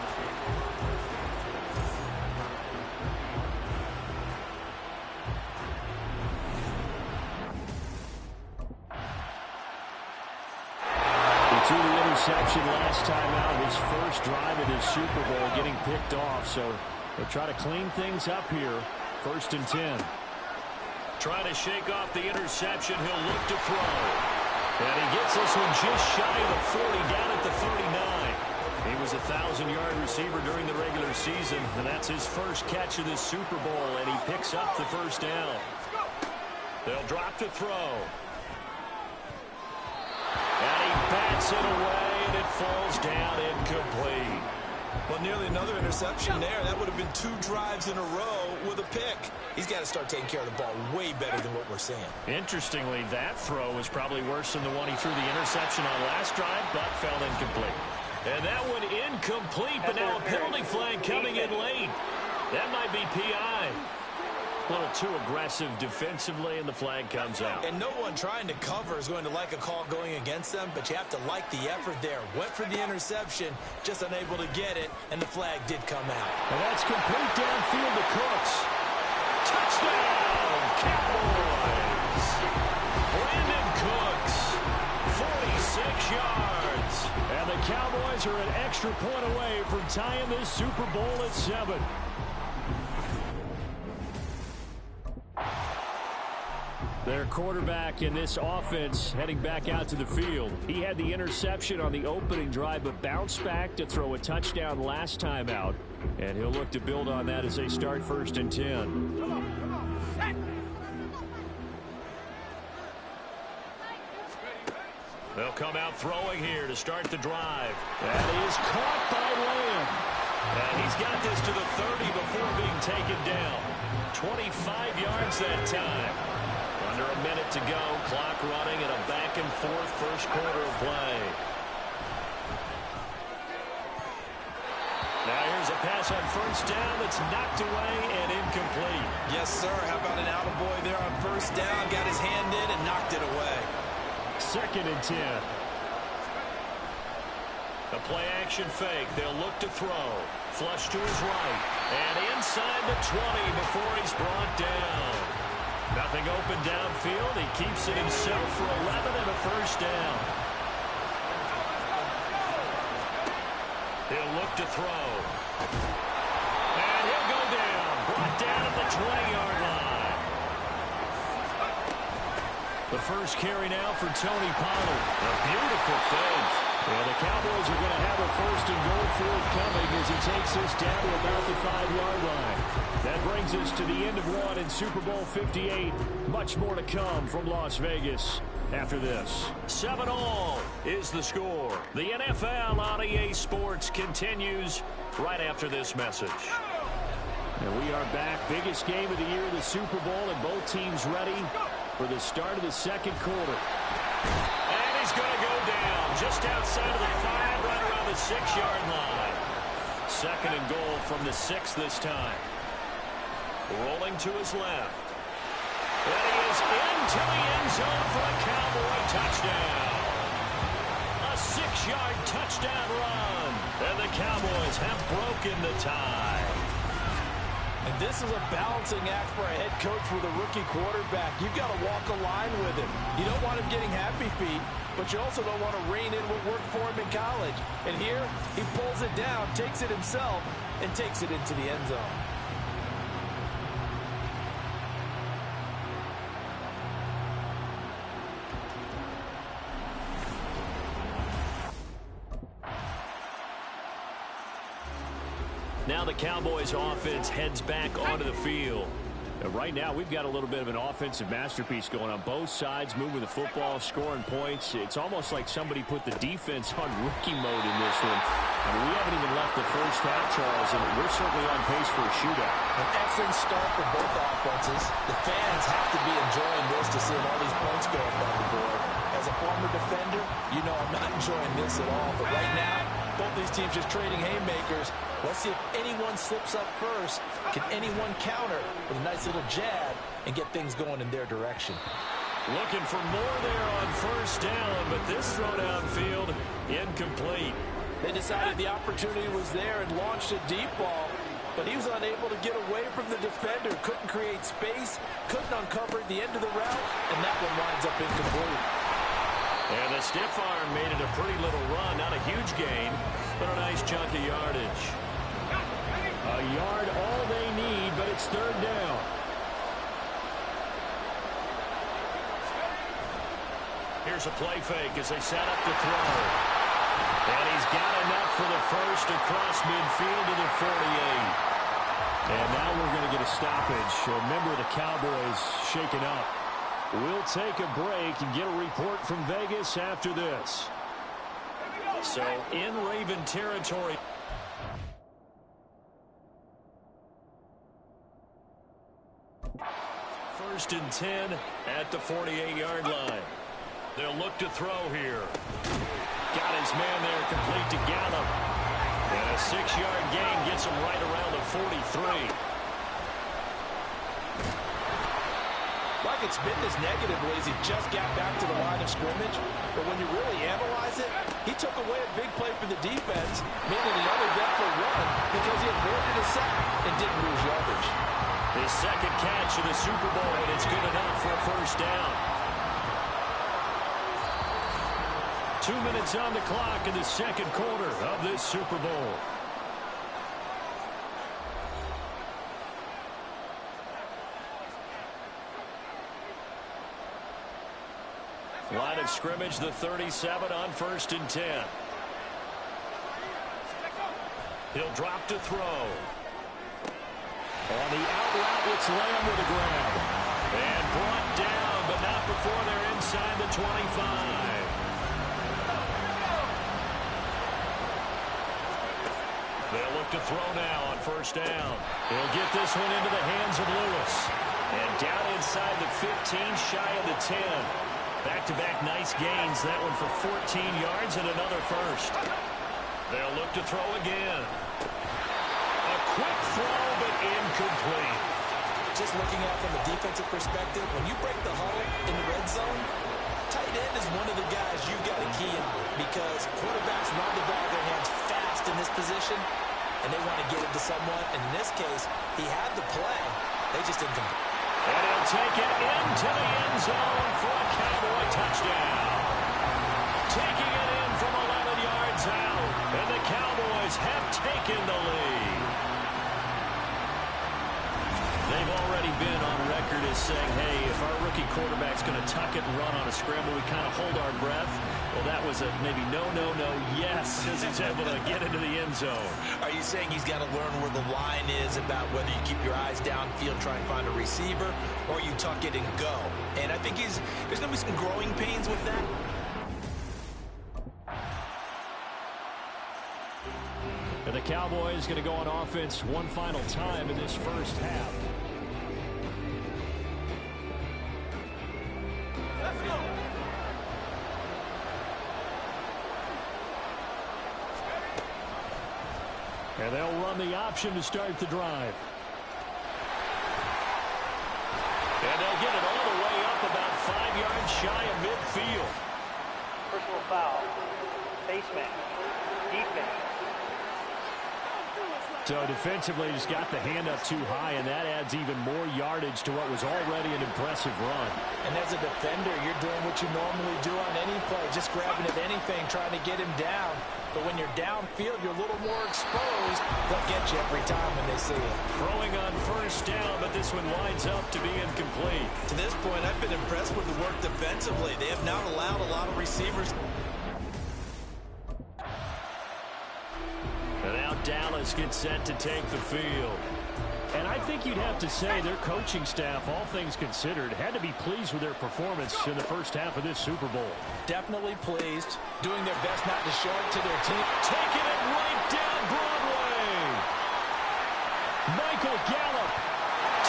Speaker 2: To the interception last time out, his first drive at his Super Bowl getting picked off. So they'll try to clean things up here. 1st and 10. Trying to shake off the interception. He'll look to throw. And he gets this one just shy of the 40, down at the 39. He was a 1,000-yard receiver during the regular season, and that's his first catch of this Super Bowl, and he picks up the first down. They'll drop to throw. And he bats it away, and it falls down incomplete.
Speaker 3: Well, nearly another interception there. That would have been 2 drives in a row with a pick. He's got to start taking care of the ball way better than what we're seeing.
Speaker 2: Interestingly, that throw was probably worse than the one he threw the interception on last drive, but fell incomplete. And that one incomplete, but now a penalty flag coming in late. That might be PI. A little too aggressive defensively, and the flag comes out.
Speaker 3: And no one trying to cover is going to like a call going against them, but you have to like the effort there. Went for the interception, just unable to get it, and the flag did come out.
Speaker 2: And that's complete downfield to Cooks. Touchdown, Cowboys! Brandon Cooks, 46 yards. And the Cowboys are an extra point away from tying this Super Bowl at 7. Their quarterback in this offense heading back out to the field. He had the interception on the opening drive, but bounced back to throw a touchdown last time out. And he'll look to build on that as they start 1st and 10. They'll come out throwing here to start the drive. And he is caught by Lamb. And he's got this to the 30 before being taken down. 25 yards that time. Under a minute to go, clock running, and a back-and-forth first quarter of play. Now here's a pass on first down that's knocked away and incomplete.
Speaker 3: Yes, sir. How about an attaboy there on first down? Got his hand in and knocked it away.
Speaker 2: 2nd and 10. The play-action fake. They'll look to throw. Flush to his right. And inside the 20 before he's brought down. Nothing open downfield. He keeps it himself for 11 and a first down. He'll look to throw. And he'll go down. Brought down at the 20-yard line. The first carry now for Tony Pollard. A beautiful fake. And the Cowboys are going to have a first and goal forthcoming as he takes us down to about the 5-yard line. That brings us to the end of one in Super Bowl 58. Much more to come from Las Vegas after this. 7-all is the score. The NFL on EA Sports continues right after this message. And we are back. Biggest game of the year, the Super Bowl, and both teams ready for the start of the second quarter. And he's going to go down just outside of the 5, right around the 6-yard line. Second and goal from the 6 this time. Rolling to his left. And he is into the end zone for a Cowboy touchdown. A 6-yard touchdown run. And the Cowboys have broken the tie.
Speaker 3: And this is a balancing act for a head coach with a rookie quarterback. You've got to walk a line with him. You don't want him getting happy feet, but you also don't want to rein in what worked for him in college. And here, he pulls it down, takes it himself, and takes it into the end zone.
Speaker 2: Now the Cowboys offense heads back onto the field. And right now we've got a little bit of an offensive masterpiece going on both sides, moving the football, scoring points. It's almost like somebody put the defense on rookie mode in this one. I mean, we haven't even left the first half, Charles, and we're certainly on pace for a shootout.
Speaker 3: An excellent start for both offenses. The fans have to be enjoying this to see all these points go up on the board. As a former defender, you know I'm not enjoying this at all. But right now, both these teams just trading haymakers. Let's see if anyone slips up first. Can anyone counter with a nice little jab and get things going in their direction?
Speaker 2: Looking for more there on first down, but this throw downfield incomplete.
Speaker 3: They decided the opportunity was there and launched a deep ball, but he was unable to get away from the defender. Couldn't create space, couldn't uncover the end of the route, and that one winds up incomplete.
Speaker 2: And the stiff arm made it a pretty little run. Not a huge gain, but a nice chunk of yardage. A yard all they need, but it's third down. Here's a play fake as they set up to throw. And he's got enough for the first across midfield to the 48. And now we're going to get a stoppage. A member of the Cowboys shaken up. We'll take a break and get a report from Vegas after this. So in Raven territory. First and 10 at the 48-yard line. They'll look to throw here. Got his man there, complete to Gallup. And a 6-yard gain gets him right around the 43.
Speaker 3: Like it's been this negatively as he just got back to the line of scrimmage. But when you really analyze it, he took away a big play for the defense, meaning another got for one because he avoided a sack and didn't lose yardage.
Speaker 2: His second catch of the Super Bowl, and it's good enough for a first down. 2 minutes on the clock in the second quarter of this Super Bowl. Line of scrimmage, the 37 on first and 10. He'll drop to throw. On the out route, it's Lamb with a grab. And brought down, but not before they're inside the 25. They'll look to throw now on first down. He'll get this one into the hands of Lewis. And down inside the 15, shy of the 10. Back-to-back nice gains. That one for 14 yards and another first. They'll look to throw again. A quick throw, but incomplete.
Speaker 3: Just looking at it from a defensive perspective, when you break the huddle in the red zone, tight end is one of the guys you've got to key in because quarterbacks run the ball with their hands fast in this position, and they want to get it to someone. And in this case, he had the play. They just didn't complete.
Speaker 2: And he'll take it into the end zone for a Cowboy touchdown. Taking it in from 11 yards out. And the Cowboys have taken the lead. They've already been on record as saying, hey, if our rookie quarterback's going to tuck it and run on a scramble, we kind of hold our breath. Well, that was a maybe no, yes, as he's able to get into the end zone.
Speaker 3: Are you saying he's got to learn where the line is about whether you keep your eyes downfield, try and find a receiver, or you tuck it and go? And I think there's going to be some growing pains with that.
Speaker 2: And the Cowboys going to go on offense one final time in this first half.
Speaker 8: Let's go.
Speaker 2: And they'll run the option to start the drive. And they'll get it all the way up about 5 yards shy of midfield.
Speaker 6: Personal foul. Face mask. Defense.
Speaker 2: So defensively, just got the hand up too high, and that adds even more yardage to what was already an impressive run.
Speaker 3: And as a defender, you're doing what you normally do on any play, just grabbing at anything, trying to get him down. But when you're downfield, you're a little more exposed. They'll get you every time when they see it.
Speaker 2: Throwing on first down, but this one winds up to be incomplete.
Speaker 3: To this point, I've been impressed with the work defensively. They have not allowed a lot of receivers.
Speaker 2: And now Dallas gets set to take the field. And I think you'd have to say their coaching staff, all things considered, had to be pleased with their performance in the first half of this Super Bowl.
Speaker 3: Definitely pleased, doing their best not to show it to their team.
Speaker 2: Taking it right down Broadway. Michael Gallup.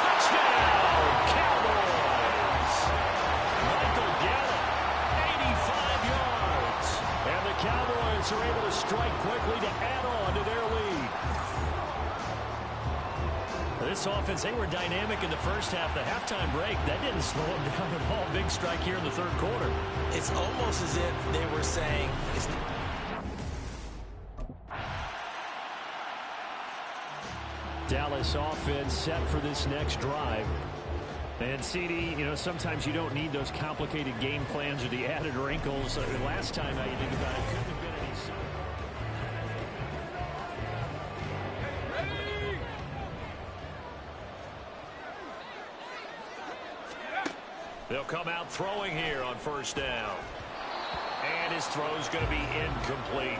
Speaker 2: Touchdown, Cowboys. Michael Gallup, 85 yards. And the Cowboys are able to strike quickly to add on to their lead. This offense, they were dynamic in the first half. The halftime break, that didn't slow them down at all. Big strike here in the third quarter.
Speaker 3: It's almost as if they were saying,
Speaker 2: Dallas offense set for this next drive. And CD, you know, sometimes you don't need those complicated game plans or the added wrinkles. Last time, now you think about it, couldn't have been any simpler. They'll come out throwing here on first down. And his throw's going to be incomplete.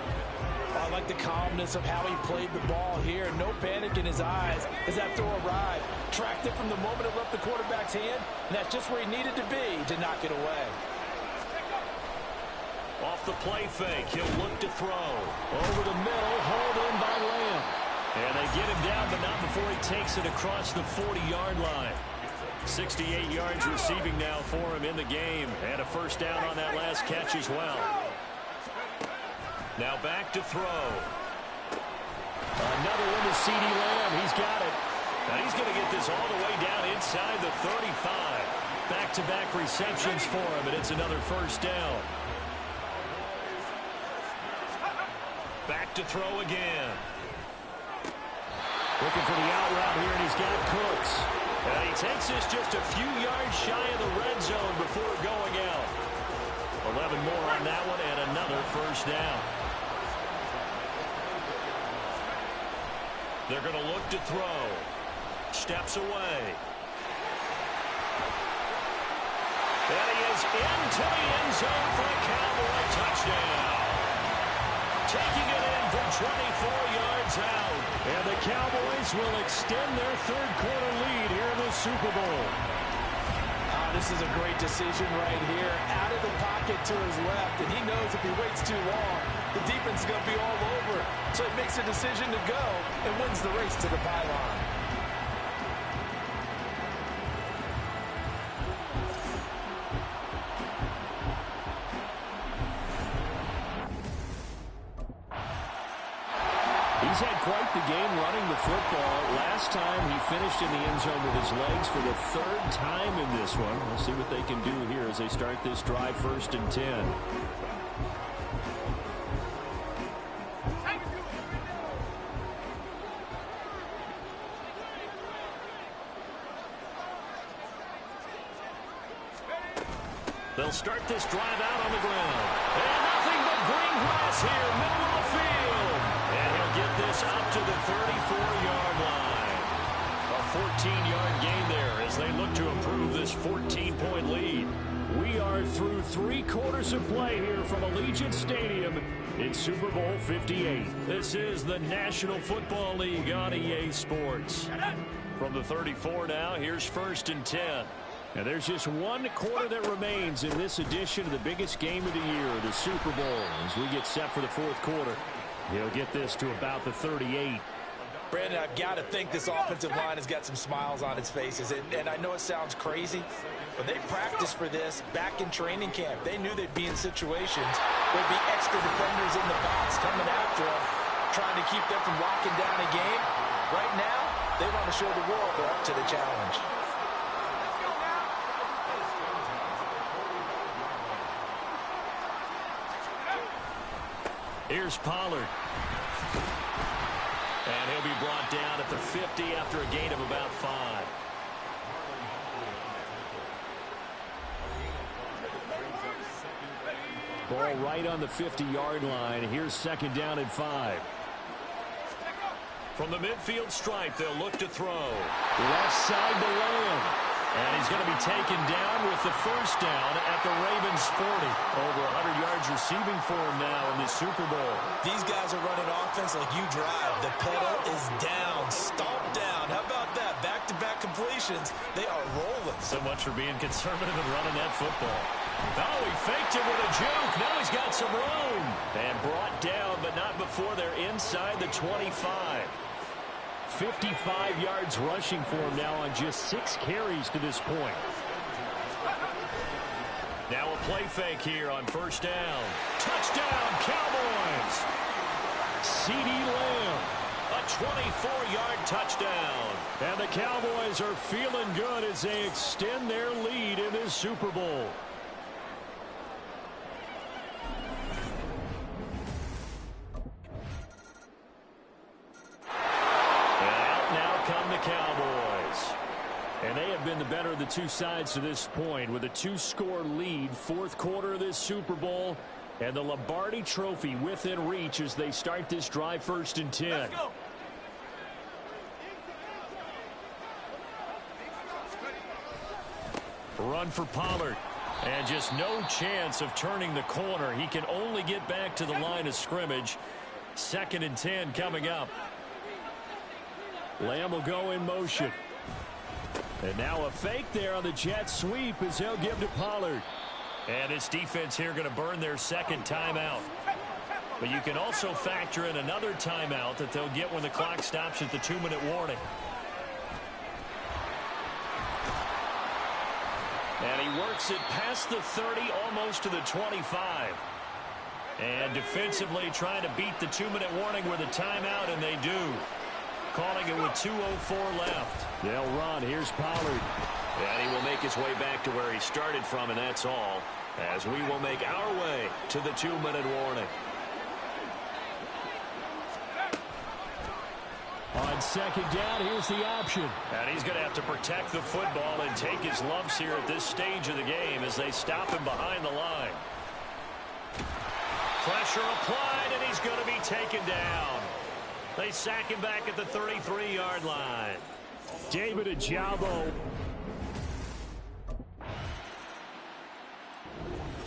Speaker 3: I like the calmness of how he played the ball here. No panic in his eyes as that throw arrived. Tracked it from the moment it left the quarterback's hand, and that's just where he needed to be to knock it away.
Speaker 2: Off the play fake, he'll look to throw. Over the middle, hauled in by Lamb. And they get him down, but not before he takes it across the 40-yard line. 68 yards receiving now for him in the game. And a first down on that last catch as well. Now back to throw. Another one to CeeDee Lamb. He's got it. And he's going to get this all the way down inside the 35. Back-to-back receptions for him, and it's another first down. Back to throw again. Looking for the out route here, and he's got Cooks. And he takes this just a few yards shy of the red zone before going out. 11 more on that one, and another first down. They're going to look to throw. Steps away. And he is into the end zone for a Cowboy touchdown. Taking it in for 24 yards out. And the Cowboys will extend their third quarter lead here in the Super Bowl.
Speaker 3: This is a great decision right here. Out of the pocket to his left, and he knows if he waits too long, the defense is going to be all over. So he makes a decision to go and wins the race to the pylon.
Speaker 2: He's had quite the game running the football. Last time he finished in the end zone with his legs for the third time in this one. We'll see what they can do here as they start this drive, 1st and 10. They'll start this drive out on the ground. And nothing but green grass here, middle of the field. And he'll get this Cowboys up to the 34-yard line. A 14-yard gain there as they look to improve this 14-point lead. We are through 3 quarters of play here from Allegiant Stadium in Super Bowl 58. This is the National Football League on EA Sports. From the 34 now, here's 1st and 10. And there's just 1 quarter that remains in this edition of the biggest game of the year, the Super Bowl, as we get set for the 4th quarter. He'll get this to about the 38.
Speaker 3: Brandon, I've got to think this offensive line has got some smiles on its faces. And I know it sounds crazy, but they practiced for this back in training camp. They knew they'd be in situations where there'd be extra defenders in the box coming after them, trying to keep them from locking down a game. Right now, they want to show the world they're up to the challenge.
Speaker 2: Here's Pollard. And he'll be brought down at the 50 after a gain of about 5. Ball right on the 50-yard line. Here's 2nd down and 5. From the midfield stripe, they'll look to throw. Left side to Lamb. And he's going to be taken down with the 1st down at the Ravens' 40. Over 100 yards receiving for him now in this Super Bowl.
Speaker 3: These guys are running offense like you drive. The pedal is down, stomp down. How about that? Back-to-back completions. They are rolling.
Speaker 2: So much for being conservative and running that football. Oh, he faked it with a juke. Now he's got some room. And brought down, but not before they're inside the 25. 55 yards rushing for him now on just 6 carries to this point. Now a play fake here on 1st down. Touchdown, Cowboys! CeeDee Lamb, a 24-yard touchdown. And the Cowboys are feeling good as they extend their lead in this Super Bowl. Cowboys. And they have been the better of the 2 sides to this point with a 2-score lead. 4th quarter of this Super Bowl. And the Lombardi Trophy within reach as they start this drive 1st and 10.
Speaker 4: Let's go.
Speaker 2: Run for Pollard. And just no chance of turning the corner. He can only get back to the line of scrimmage. 2nd and 10 coming up. Lamb will go in motion. And now a fake there on the jet sweep as they'll give to Pollard. And this defense here going to burn their 2nd timeout. But you can also factor in another timeout that they'll get when the clock stops at the 2-minute warning. And he works it past the 30, almost to the 25. And defensively trying to beat the 2-minute warning with a timeout, and they do. Calling it with 2:04 left. They'll run. Here's Pollard. And he will make his way back to where he started from, and that's all. As we will make our way to the 2-minute warning. On 2nd down, here's the option. And he's going to have to protect the football and take his lumps here at this stage of the game as they stop him behind the line. Pressure applied, and he's going to be taken down. They sack him back at the 33-yard line. David Ojabo.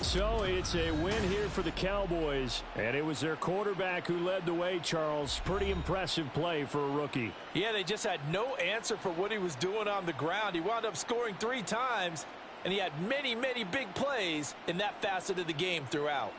Speaker 2: So it's a win here for the Cowboys, and it was their quarterback who led the way, Charles. Pretty impressive play for a rookie.
Speaker 3: Yeah, they just had no answer for what he was doing on the ground. He wound up scoring 3 times, and he had many, many big plays in that facet of the game throughout.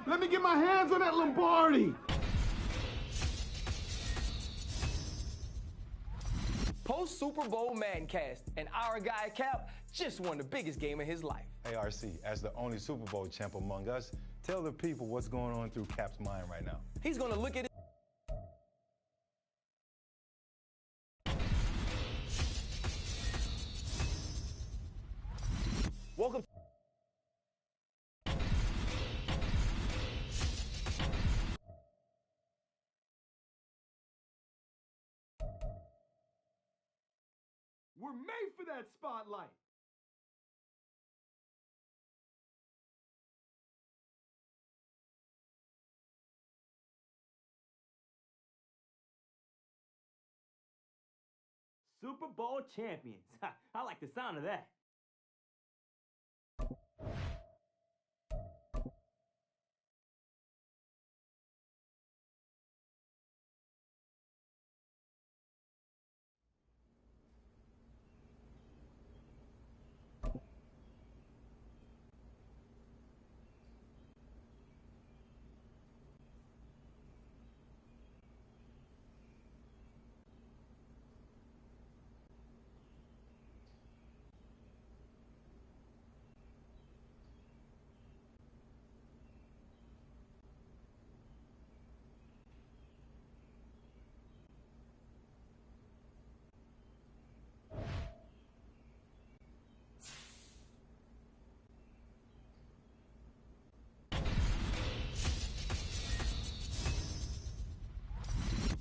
Speaker 7: Let me get my hands on that Lombardi.
Speaker 9: Post-Super Bowl Maddencast, and our guy Cap just won the biggest game of his life.
Speaker 10: Hey, RC, as the only Super Bowl champ among us, tell the people what's going on through Cap's mind right now.
Speaker 9: He's going to look at it. Welcome.
Speaker 8: We're made for that spotlight. Super Bowl champions. I like the sound of that.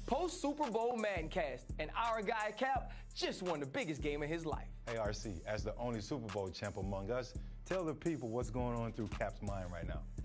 Speaker 9: Post-Super Bowl Maddencast, and our guy Cap just won the biggest game of his life.
Speaker 10: Hey, RC, as the only Super Bowl champ among us, tell the people what's going on through Cap's mind right now.
Speaker 9: He's